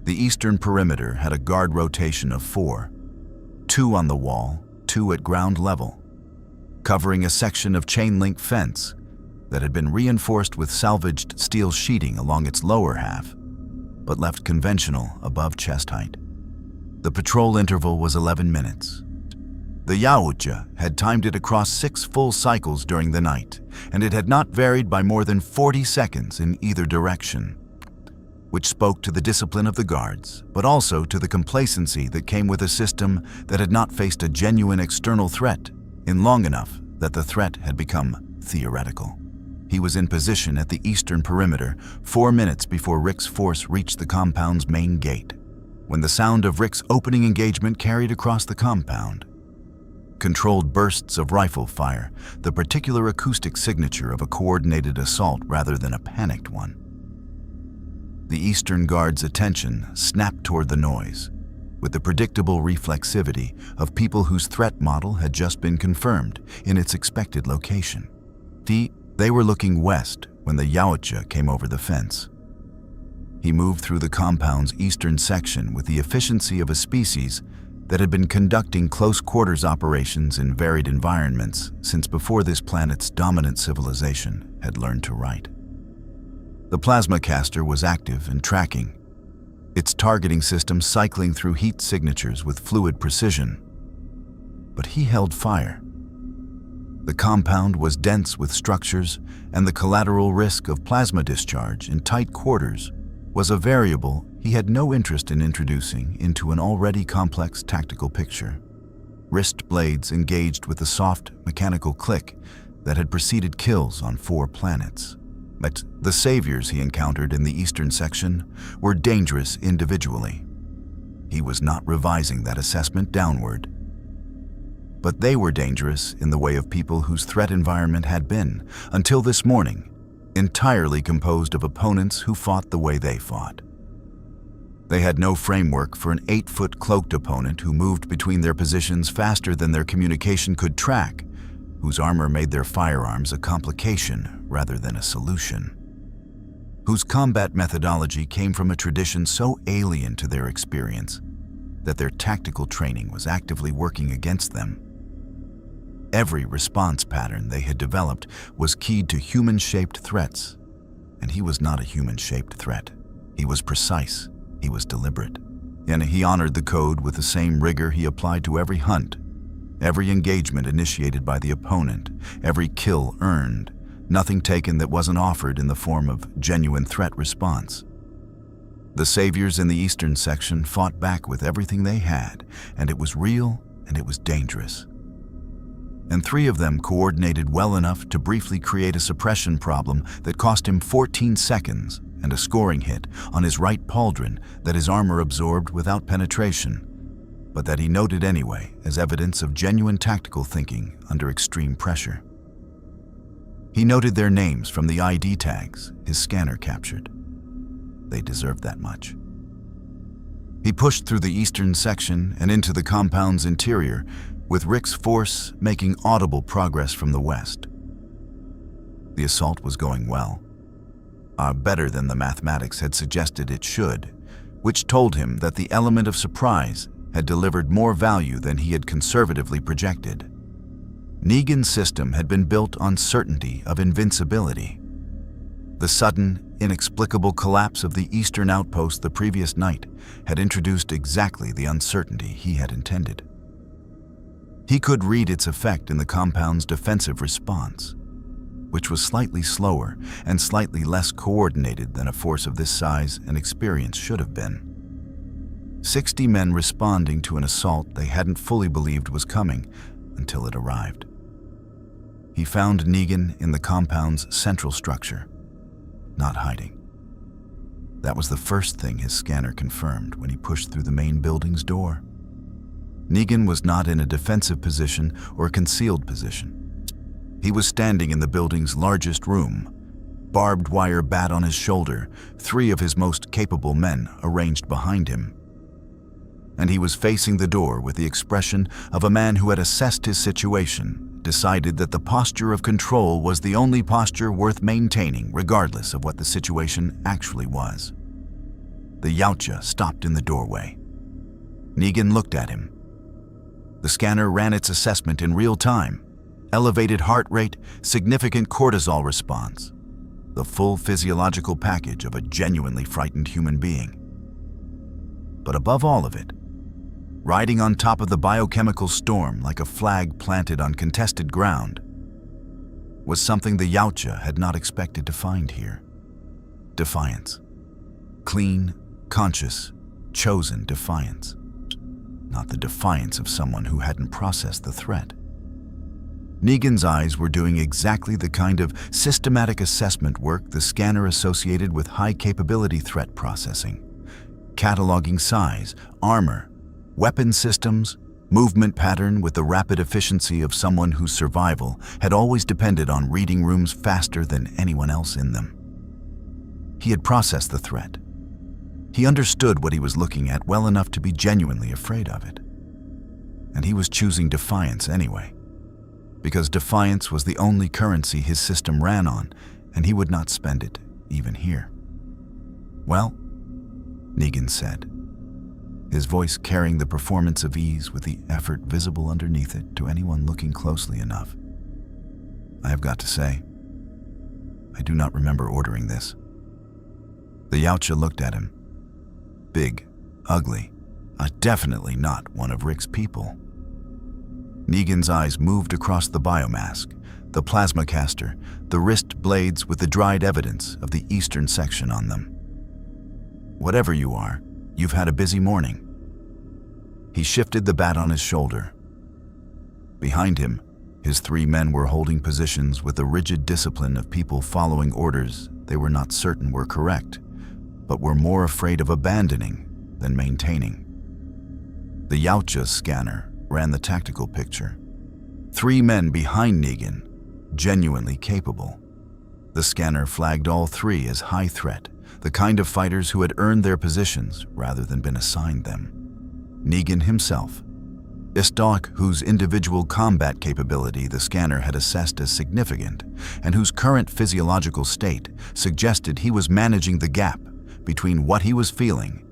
The eastern perimeter had a guard rotation of 4, 2 on the wall, 2 at ground level, covering a section of chain-link fence that had been reinforced with salvaged steel sheeting along its lower half, but left conventional above chest height. The patrol interval was 11 minutes. The Yautja had timed it across 6 full cycles during the night, and it had not varied by more than 40 seconds in either direction, which spoke to the discipline of the guards, but also to the complacency that came with a system that had not faced a genuine external threat in long enough that the threat had become theoretical. He was in position at the eastern perimeter 4 minutes before Rick's force reached the compound's main gate, when the sound of Rick's opening engagement carried across the compound. Controlled bursts of rifle fire, the particular acoustic signature of a coordinated assault rather than a panicked one. The Eastern Guard's attention snapped toward the noise, with the predictable reflexivity of people whose threat model had just been confirmed in its expected location. They were looking west when the Yautja came over the fence. He moved through the compound's eastern section with the efficiency of a species that had been conducting close-quarters operations in varied environments since before this planet's dominant civilization had learned to write. The plasma caster was active and tracking, its targeting system cycling through heat signatures with fluid precision. But he held fire. The compound was dense with structures, and the collateral risk of plasma discharge in tight quarters was a variable he had no interest in introducing into an already complex tactical picture. Wrist blades engaged with the soft, mechanical click that had preceded kills on 4 planets. But the saviors he encountered in the eastern section were dangerous individually. He was not revising that assessment downward. But they were dangerous in the way of people whose threat environment had been, until this morning, entirely composed of opponents who fought the way they fought. They had no framework for an 8-foot cloaked opponent who moved between their positions faster than their communication could track, whose armor made their firearms a complication rather than a solution, whose combat methodology came from a tradition so alien to their experience that their tactical training was actively working against them. Every response pattern they had developed was keyed to human-shaped threats, and he was not a human-shaped threat. He was precise, he was deliberate, and he honored the code with the same rigor he applied to every hunt, every engagement initiated by the opponent, every kill earned, nothing taken that wasn't offered in the form of genuine threat response. The saviors in the eastern section fought back with everything they had, and it was real and it was dangerous. And 3 of them coordinated well enough to briefly create a suppression problem that cost him 14 seconds and a scoring hit on his right pauldron that his armor absorbed without penetration, but that he noted anyway as evidence of genuine tactical thinking under extreme pressure. He noted their names from the ID tags his scanner captured. They deserved that much. He pushed through the eastern section and into the compound's interior, with Rick's force making audible progress from the west. The assault was going well. are better than the mathematics had suggested it should, which told him that the element of surprise had delivered more value than he had conservatively projected. Negan's system had been built on certainty of invincibility. The sudden, inexplicable collapse of the eastern outpost the previous night had introduced exactly the uncertainty he had intended. He could read its effect in the compound's defensive response, which was slightly slower and slightly less coordinated than a force of this size and experience should have been. 60 men responding to an assault they hadn't fully believed was coming until it arrived. He found Negan in the compound's central structure, not hiding. That was the first thing his scanner confirmed when he pushed through the main building's door. Negan was not in a defensive position or a concealed position. He was standing in the building's largest room, barbed wire bat on his shoulder, 3 of his most capable men arranged behind him. And he was facing the door with the expression of a man who had assessed his situation, decided that the posture of control was the only posture worth maintaining regardless of what the situation actually was. The Yautja stopped in the doorway. Negan looked at him. The scanner ran its assessment in real time. Elevated heart rate, significant cortisol response. The full physiological package of a genuinely frightened human being. But above all of it, riding on top of the biochemical storm like a flag planted on contested ground, was something the Yautja had not expected to find here. Defiance. Clean, conscious, chosen defiance. Not the defiance of someone who hadn't processed the threat. Negan's eyes were doing exactly the kind of systematic assessment work the scanner associated with high-capability threat processing. Cataloging size, armor, weapon systems, movement pattern with the rapid efficiency of someone whose survival had always depended on reading rooms faster than anyone else in them. He had processed the threat. He understood what he was looking at well enough to be genuinely afraid of it. And he was choosing defiance anyway, because defiance was the only currency his system ran on, and he would not spend it, even here. "Well," Negan said, his voice carrying the performance of ease with the effort visible underneath it to anyone looking closely enough. "I have got to say, I do not remember ordering this." The Yautja looked at him. Big, ugly, definitely not one of Rick's people. Negan's eyes moved across the biomask, the plasma caster, the wrist blades with the dried evidence of the eastern section on them. "Whatever you are, you've had a busy morning." He shifted the bat on his shoulder. Behind him, his 3 men were holding positions with the rigid discipline of people following orders they were not certain were correct, but were more afraid of abandoning than maintaining. The Yautja's scanner ran the tactical picture. 3 men behind Negan, genuinely capable. The scanner flagged all 3 as high threat, the kind of fighters who had earned their positions rather than been assigned them. Negan himself, a stock whose individual combat capability the scanner had assessed as significant, and whose current physiological state suggested he was managing the gap between what he was feeling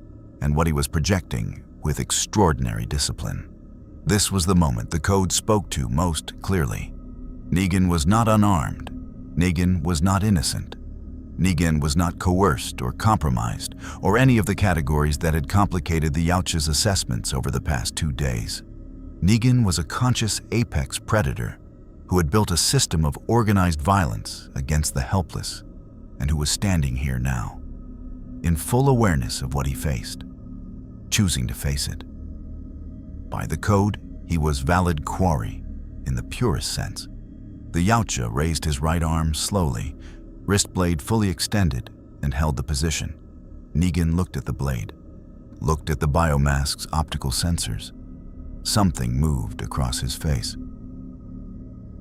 and what he was projecting with extraordinary discipline. This was the moment the code spoke to most clearly. Negan was not unarmed. Negan was not innocent. Negan was not coerced or compromised, or any of the categories that had complicated the Yautja's assessments over the past 2 days. Negan was a conscious apex predator who had built a system of organized violence against the helpless, and who was standing here now, in full awareness of what he faced, choosing to face it. By the code, he was valid quarry, in the purest sense. The Yautja raised his right arm slowly, wrist blade fully extended, and held the position. Negan looked at the blade, looked at the biomask's optical sensors. Something moved across his face.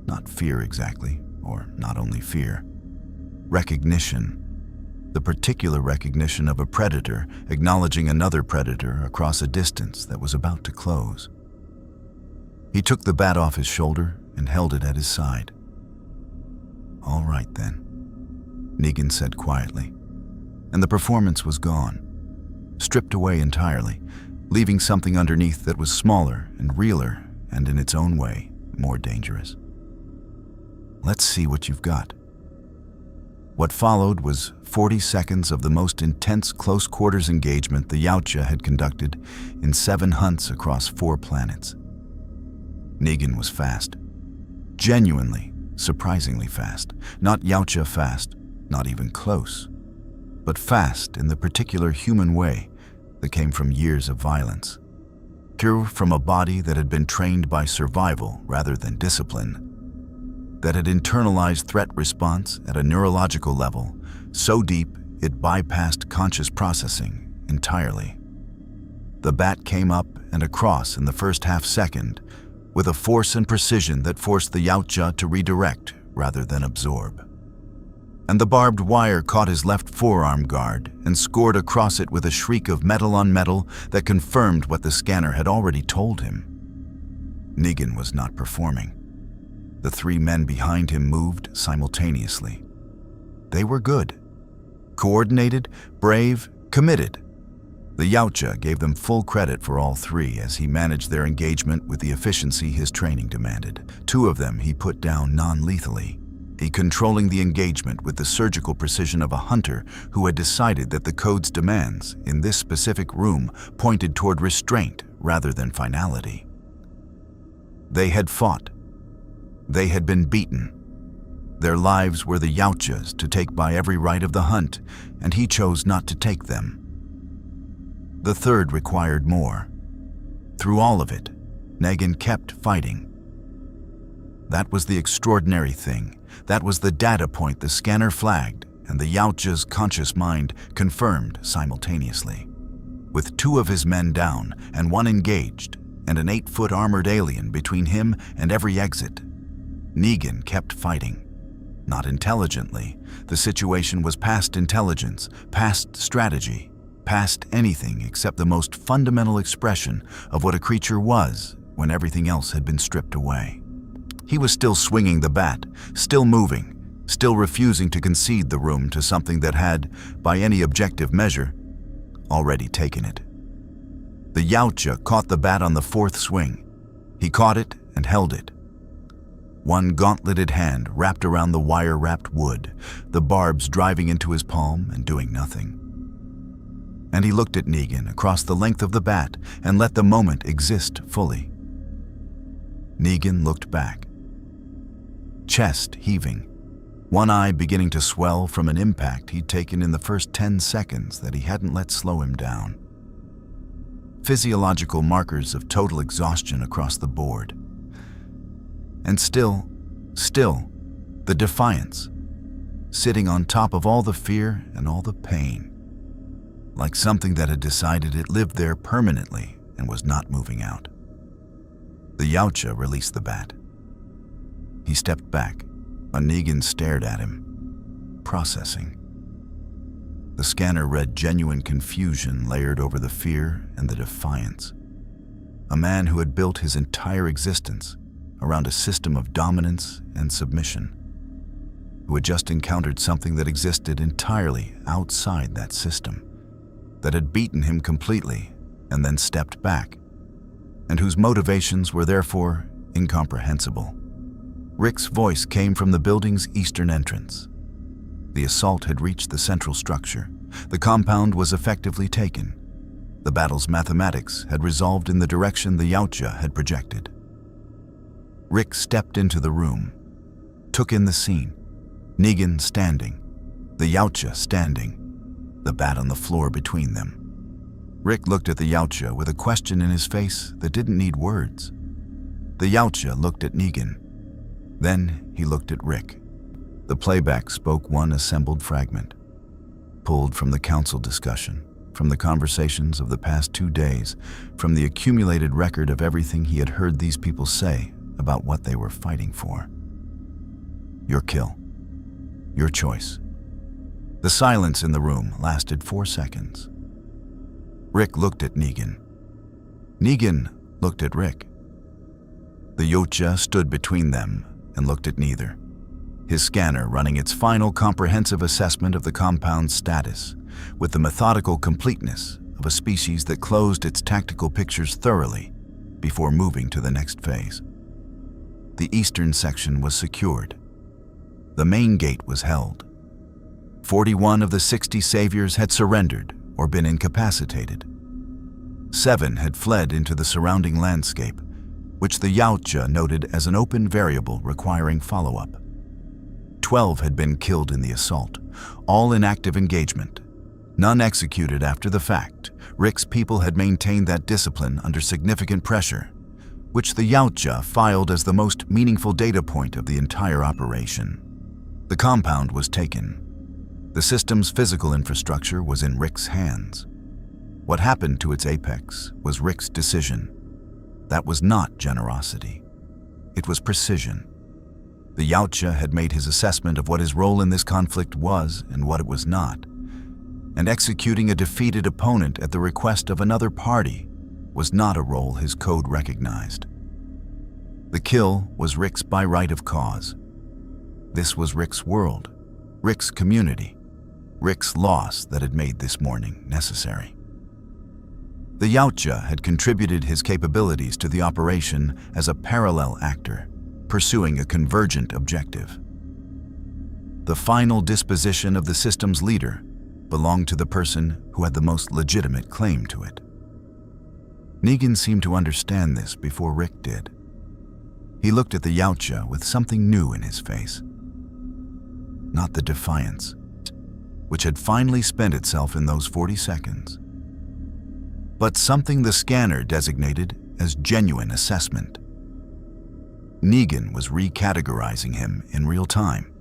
Not fear exactly, or not only fear. Recognition. The particular recognition of a predator acknowledging another predator across a distance that was about to close. He took the bat off his shoulder and held it at his side. "All right then," Negan said quietly. and the performance was gone, stripped away entirely, leaving something underneath that was smaller and realer and in its own way more dangerous. Let's see what you've got. What followed was 40 seconds of the most intense close-quarters engagement the Yautja had conducted in 7 hunts across 4 planets. Negan was fast. Genuinely, surprisingly fast. Not Yautja fast, not even close, but fast in the particular human way that came from years of violence. Pure from a body that had been trained by survival rather than discipline, that had internalized threat response at a neurological level so deep it bypassed conscious processing entirely. The bat came up and across in the first half-second with a force and precision that forced the Yautja to redirect rather than absorb. And the barbed wire caught his left forearm guard and scored across it with a shriek of metal on metal that confirmed what the scanner had already told him. Negan was not performing. The 3 men behind him moved simultaneously. They were good. Coordinated, brave, committed. The Yautja gave them full credit for all 3 as he managed their engagement with the efficiency his training demanded. 2 of them he put down non-lethally, he controlling the engagement with the surgical precision of a hunter who had decided that the code's demands in this specific room pointed toward restraint rather than finality. They had fought. They had been beaten. Their lives were the Yautja's to take by every right of the hunt, and he chose not to take them. The 3rd required more. Through all of it, Negan kept fighting. That was the extraordinary thing. That was the data point the scanner flagged and the Yautja's conscious mind confirmed simultaneously. With 2 of his men down and 1 engaged, and an 8-foot armored alien between him and every exit, Negan kept fighting. Not intelligently. The situation was past intelligence, past strategy, past anything except the most fundamental expression of what a creature was when everything else had been stripped away. He was still swinging the bat, still moving, still refusing to concede the room to something that had, by any objective measure, already taken it. The Yautja caught the bat on the 4th swing. He caught it and held it. One gauntleted hand wrapped around the wire-wrapped wood, the barbs driving into his palm and doing nothing. And he looked at Negan across the length of the bat and let the moment exist fully. Negan looked back. Chest heaving, one eye beginning to swell from an impact he'd taken in the first 10 seconds that he hadn't let slow him down. Physiological markers of total exhaustion across the board. And still, the defiance, sitting on top of all the fear and all the pain, like something that had decided it lived there permanently and was not moving out. The Yautja released the bat. He stepped back, and Negan stared at him, processing. The scanner read genuine confusion layered over the fear and the defiance. A man who had built his entire existence around a system of dominance and submission, who had just encountered something that existed entirely outside that system, that had beaten him completely and then stepped back, and whose motivations were therefore incomprehensible. Rick's voice came from the building's eastern entrance. The assault had reached the central structure. The compound was effectively taken. The battle's mathematics had resolved in the direction the Yautja had projected. Rick stepped into the room, took in the scene. Negan standing, the Yautja standing, the bat on the floor between them. Rick looked at the Yautja with a question in his face that didn't need words. The Yautja looked at Negan. Then he looked at Rick. The playback spoke one assembled fragment, pulled from the council discussion, from the conversations of the past 2 days, from the accumulated record of everything he had heard these people say about what they were fighting for. Your kill. Your choice. The silence in the room lasted 4 seconds. Rick looked at Negan. Negan looked at Rick. The Yautja stood between them and looked at neither. His scanner running its final comprehensive assessment of the compound's status, with the methodical completeness of a species that closed its tactical pictures thoroughly before moving to the next phase. The eastern section was secured. The main gate was held. 41 of the 60 saviors had surrendered or been incapacitated. 7 had fled into the surrounding landscape, which the Yautja noted as an open variable requiring follow-up. 12 had been killed in the assault, all in active engagement. None executed after the fact. Rick's people had maintained that discipline under significant pressure, which the Yautja filed as the most meaningful data point of the entire operation. The compound was taken. The system's physical infrastructure was in Rick's hands. What happened to its apex was Rick's decision. That was not generosity. It was precision. The Yautja had made his assessment of what his role in this conflict was and what it was not, and executing a defeated opponent at the request of another party was not a role his code recognized. The kill was Rick's by right of cause. This was Rick's world, Rick's community, Rick's loss that had made this morning necessary. The Yautja had contributed his capabilities to the operation as a parallel actor, pursuing a convergent objective. The final disposition of the system's leader belonged to the person who had the most legitimate claim to it. Negan seemed to understand this before Rick did. He looked at the Yautja with something new in his face. Not the defiance, which had finally spent itself in those 40 seconds, but something the scanner designated as genuine assessment. Negan was recategorizing him in real time,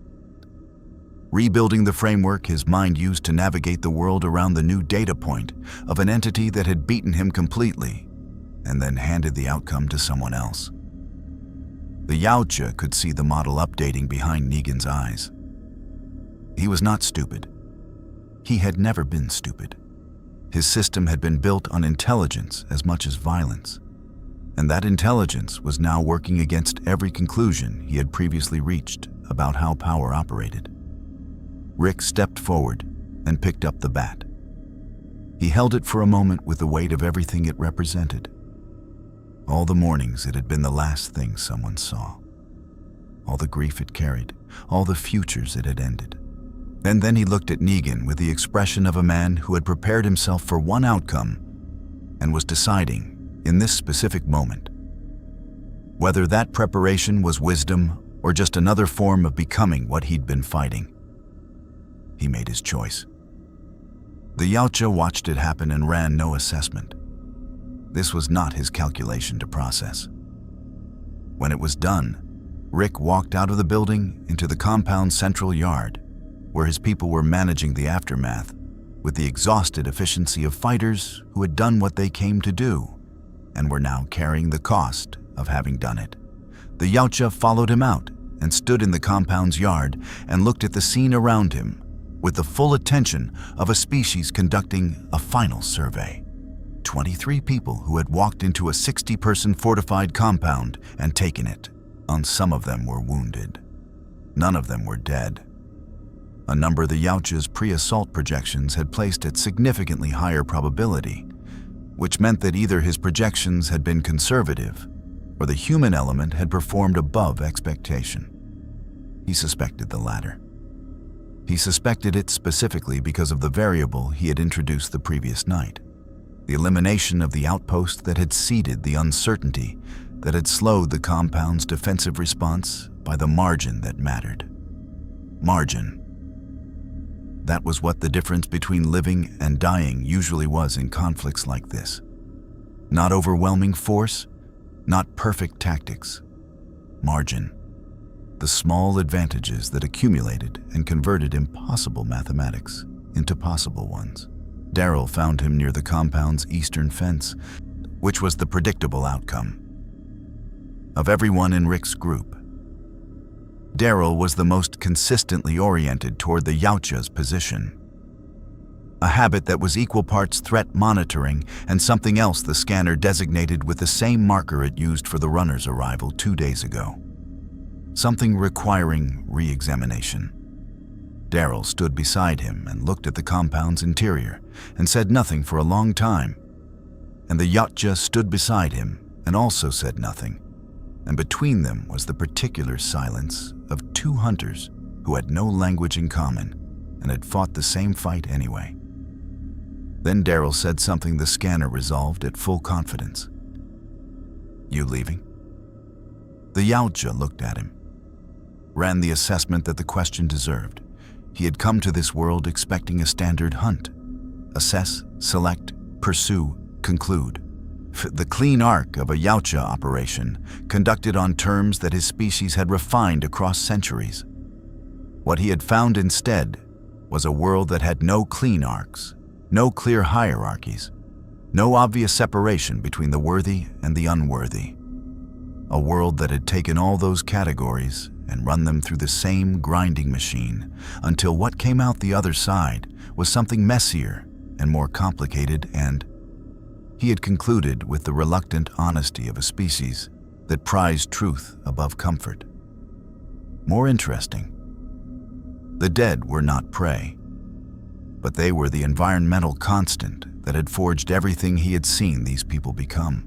rebuilding the framework his mind used to navigate the world around the new data point of an entity that had beaten him completely and then handed the outcome to someone else. The Yautja could see the model updating behind Negan's eyes. He was not stupid. He had never been stupid. His system had been built on intelligence as much as violence, and that intelligence was now working against every conclusion he had previously reached about how power operated. Rick stepped forward and picked up the bat. He held it for a moment with the weight of everything it represented. All the mornings it had been the last thing someone saw. All the grief it carried, all the futures it had ended. And then he looked at Negan with the expression of a man who had prepared himself for one outcome and was deciding, in this specific moment, whether that preparation was wisdom or just another form of becoming what he'd been fighting. He made his choice. The Yautja watched it happen and ran no assessment. This was not his calculation to process. When it was done, Rick walked out of the building into the compound's central yard, where his people were managing the aftermath with the exhausted efficiency of fighters who had done what they came to do and were now carrying the cost of having done it. The Yautja followed him out and stood in the compound's yard and looked at the scene around him with the full attention of a species conducting a final survey. 23 people who had walked into a 60-person fortified compound and taken it. Some of them were wounded. None of them were dead. A number of the Yautja's pre-assault projections had placed at significantly higher probability, which meant that either his projections had been conservative or the human element had performed above expectation. He suspected the latter. He suspected it specifically because of the variable he had introduced the previous night, the elimination of the outpost that had seeded the uncertainty that had slowed the compound's defensive response by the margin that mattered. Margin. That was what the difference between living and dying usually was in conflicts like this. Not overwhelming force, not perfect tactics. Margin. The small advantages that accumulated and converted impossible mathematics into possible ones. Daryl found him near the compound's eastern fence, which was the predictable outcome. Of everyone in Rick's group, Daryl was the most consistently oriented toward the Yautja's position. A habit that was equal parts threat monitoring and something else the scanner designated with the same marker it used for the runner's arrival 2 days ago. Something requiring re-examination. Daryl stood beside him and looked at the compound's interior and said nothing for a long time. And the Yautja stood beside him and also said nothing. And between them was the particular silence of two hunters who had no language in common and had fought the same fight anyway. Then Daryl said something the scanner resolved at full confidence. "You leaving?" The Yautja looked at him, ran the assessment that the question deserved. He had come to this world expecting a standard hunt. Assess, select, pursue, conclude. The clean arc of a Yautja operation conducted on terms that his species had refined across centuries. What he had found instead was a world that had no clean arcs, no clear hierarchies, no obvious separation between the worthy and the unworthy. A world that had taken all those categories and run them through the same grinding machine until what came out the other side was something messier and more complicated, and he had concluded with the reluctant honesty of a species that prized truth above comfort. More interesting, the dead were not prey, but they were the environmental constant that had forged everything he had seen these people become.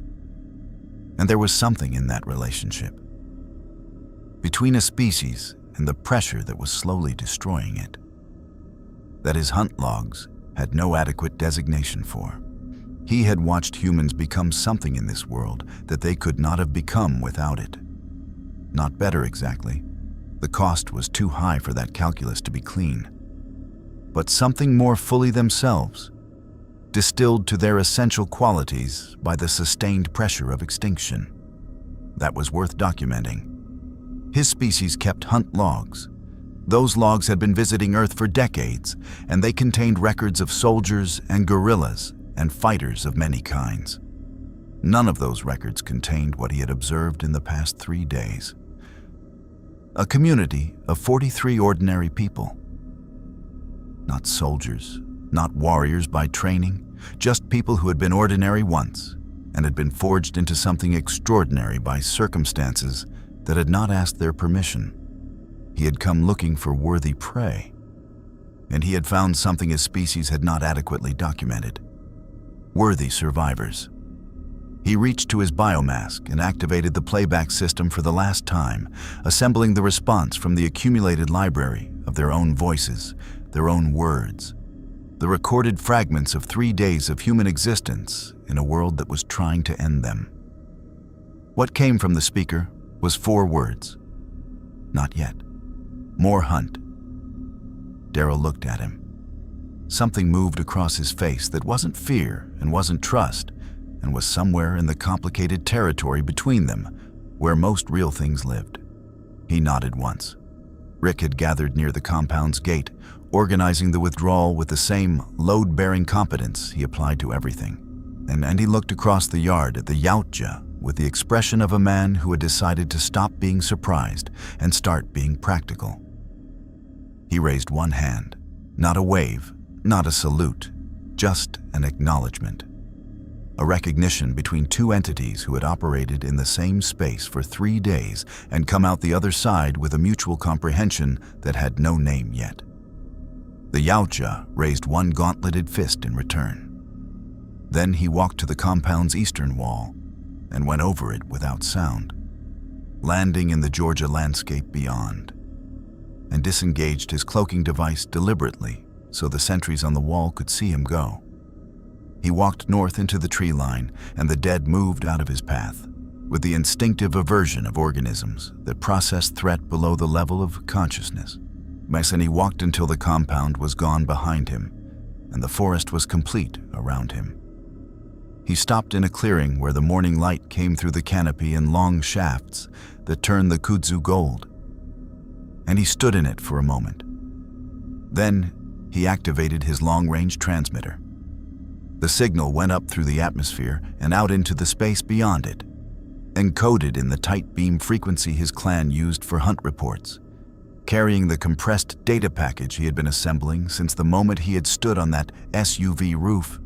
And there was something in that relationship, between a species and the pressure that was slowly destroying it, that his hunt logs had no adequate designation for. He had watched humans become something in this world that they could not have become without it. Not better exactly. The cost was too high for that calculus to be clean. But something more fully themselves, distilled to their essential qualities by the sustained pressure of extinction. That was worth documenting. His species kept hunt logs. Those logs had been visiting Earth for decades, and they contained records of soldiers and guerrillas and fighters of many kinds. None of those records contained what he had observed in the past 3 days. A community of 43 ordinary people. Not soldiers, not warriors by training, just people who had been ordinary once and had been forged into something extraordinary by circumstances that had not asked their permission. He had come looking for worthy prey, and he had found something his species had not adequately documented. Worthy survivors. He reached to his biomask and activated the playback system for the last time, assembling the response from the accumulated library of their own voices, their own words, the recorded fragments of 3 days of human existence in a world that was trying to end them. What came from the speaker was 4 words. Not yet. More hunt. Daryl looked at him. Something moved across his face that wasn't fear and wasn't trust, and was somewhere in the complicated territory between them, where most real things lived. He nodded once. Rick had gathered near the compound's gate, organizing the withdrawal with the same load-bearing competence he applied to everything. And he looked across the yard at the Yautja with the expression of a man who had decided to stop being surprised and start being practical. He raised one hand, not a wave, not a salute, just an acknowledgement. A recognition between 2 entities who had operated in the same space for 3 days and come out the other side with a mutual comprehension that had no name yet. The Yautja raised one gauntleted fist in return. Then he walked to the compound's eastern wall and went over it without sound, landing in the Georgia landscape beyond, and disengaged his cloaking device deliberately so the sentries on the wall could see him go. He walked north into the tree line, and the dead moved out of his path, with the instinctive aversion of organisms that process threat below the level of consciousness. And he walked until the compound was gone behind him, and the forest was complete around him. He stopped in a clearing where the morning light came through the canopy in long shafts that turned the kudzu gold, and he stood in it for a moment. Then he activated his long-range transmitter. The signal went up through the atmosphere and out into the space beyond it, encoded in the tight beam frequency his clan used for hunt reports, carrying the compressed data package he had been assembling since the moment he had stood on that SUV roof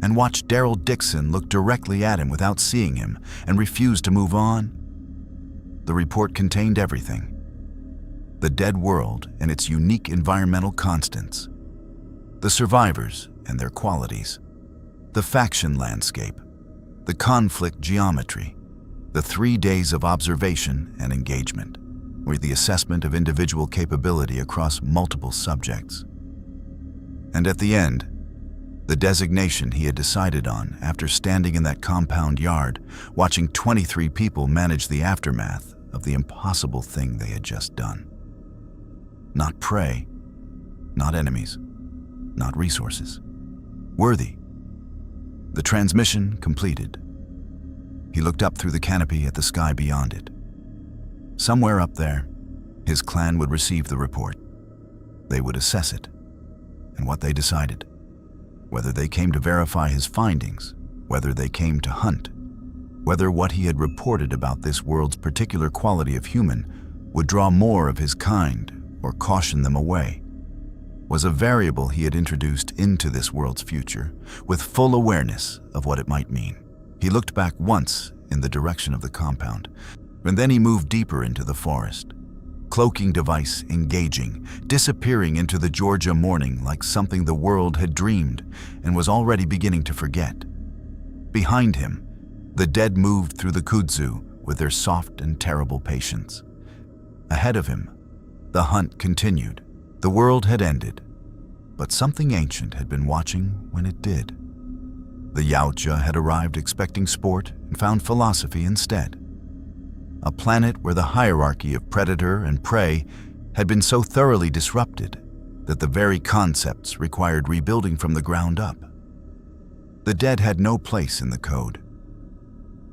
and watched Daryl Dixon look directly at him without seeing him and refuse to move on. The report contained everything. the dead world and its unique environmental constants, the survivors and their qualities, the faction landscape, the conflict geometry, the 3 days of observation and engagement, or the assessment of individual capability across multiple subjects. And at the end, the designation he had decided on after standing in that compound yard, watching 23 people manage the aftermath of the impossible thing they had just done. Not prey, not enemies, not resources. Worthy. The transmission completed. He looked up through the canopy at the sky beyond it. Somewhere up there, his clan would receive the report. They would assess it, and what they decided. Whether they came to verify his findings, whether they came to hunt, whether what he had reported about this world's particular quality of human would draw more of his kind or caution them away, was a variable he had introduced into this world's future with full awareness of what it might mean. He looked back once in the direction of the compound, and then he moved deeper into the forest, cloaking device engaging, disappearing into the Yautja morning like something the world had dreamed and was already beginning to forget. Behind him, the dead moved through the kudzu with their soft and terrible patience. Ahead of him, the hunt continued. The world had ended, but something ancient had been watching when it did. The Yautja had arrived expecting sport and found philosophy instead. A planet where the hierarchy of predator and prey had been so thoroughly disrupted that the very concepts required rebuilding from the ground up. The dead had no place in the code.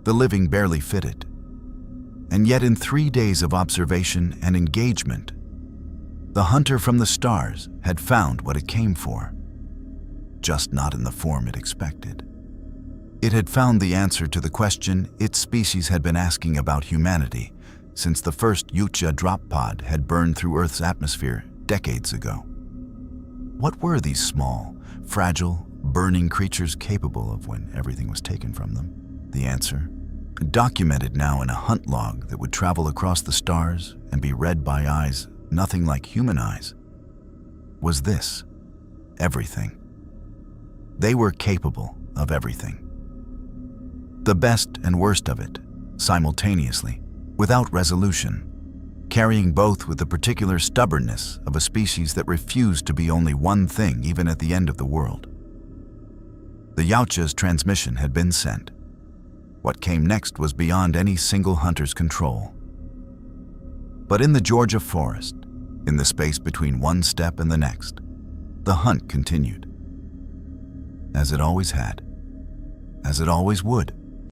The living barely fit it. And yet in 3 days of observation and engagement, the hunter from the stars had found what it came for, just not in the form it expected. It had found the answer to the question its species had been asking about humanity since the first Yautja drop pod had burned through Earth's atmosphere decades ago. What were these small, fragile, burning creatures capable of when everything was taken from them? The answer, documented now in a hunt log that would travel across the stars and be read by eyes nothing like human eyes, was this: everything. They were capable of everything. The best and worst of it, simultaneously, without resolution, carrying both with the particular stubbornness of a species that refused to be only one thing even at the end of the world. The Yautja's transmission had been sent. What came next was beyond any single hunter's control. But in the Yautja forest, in the space between one step and the next, the hunt continued. As it always had, as it always would.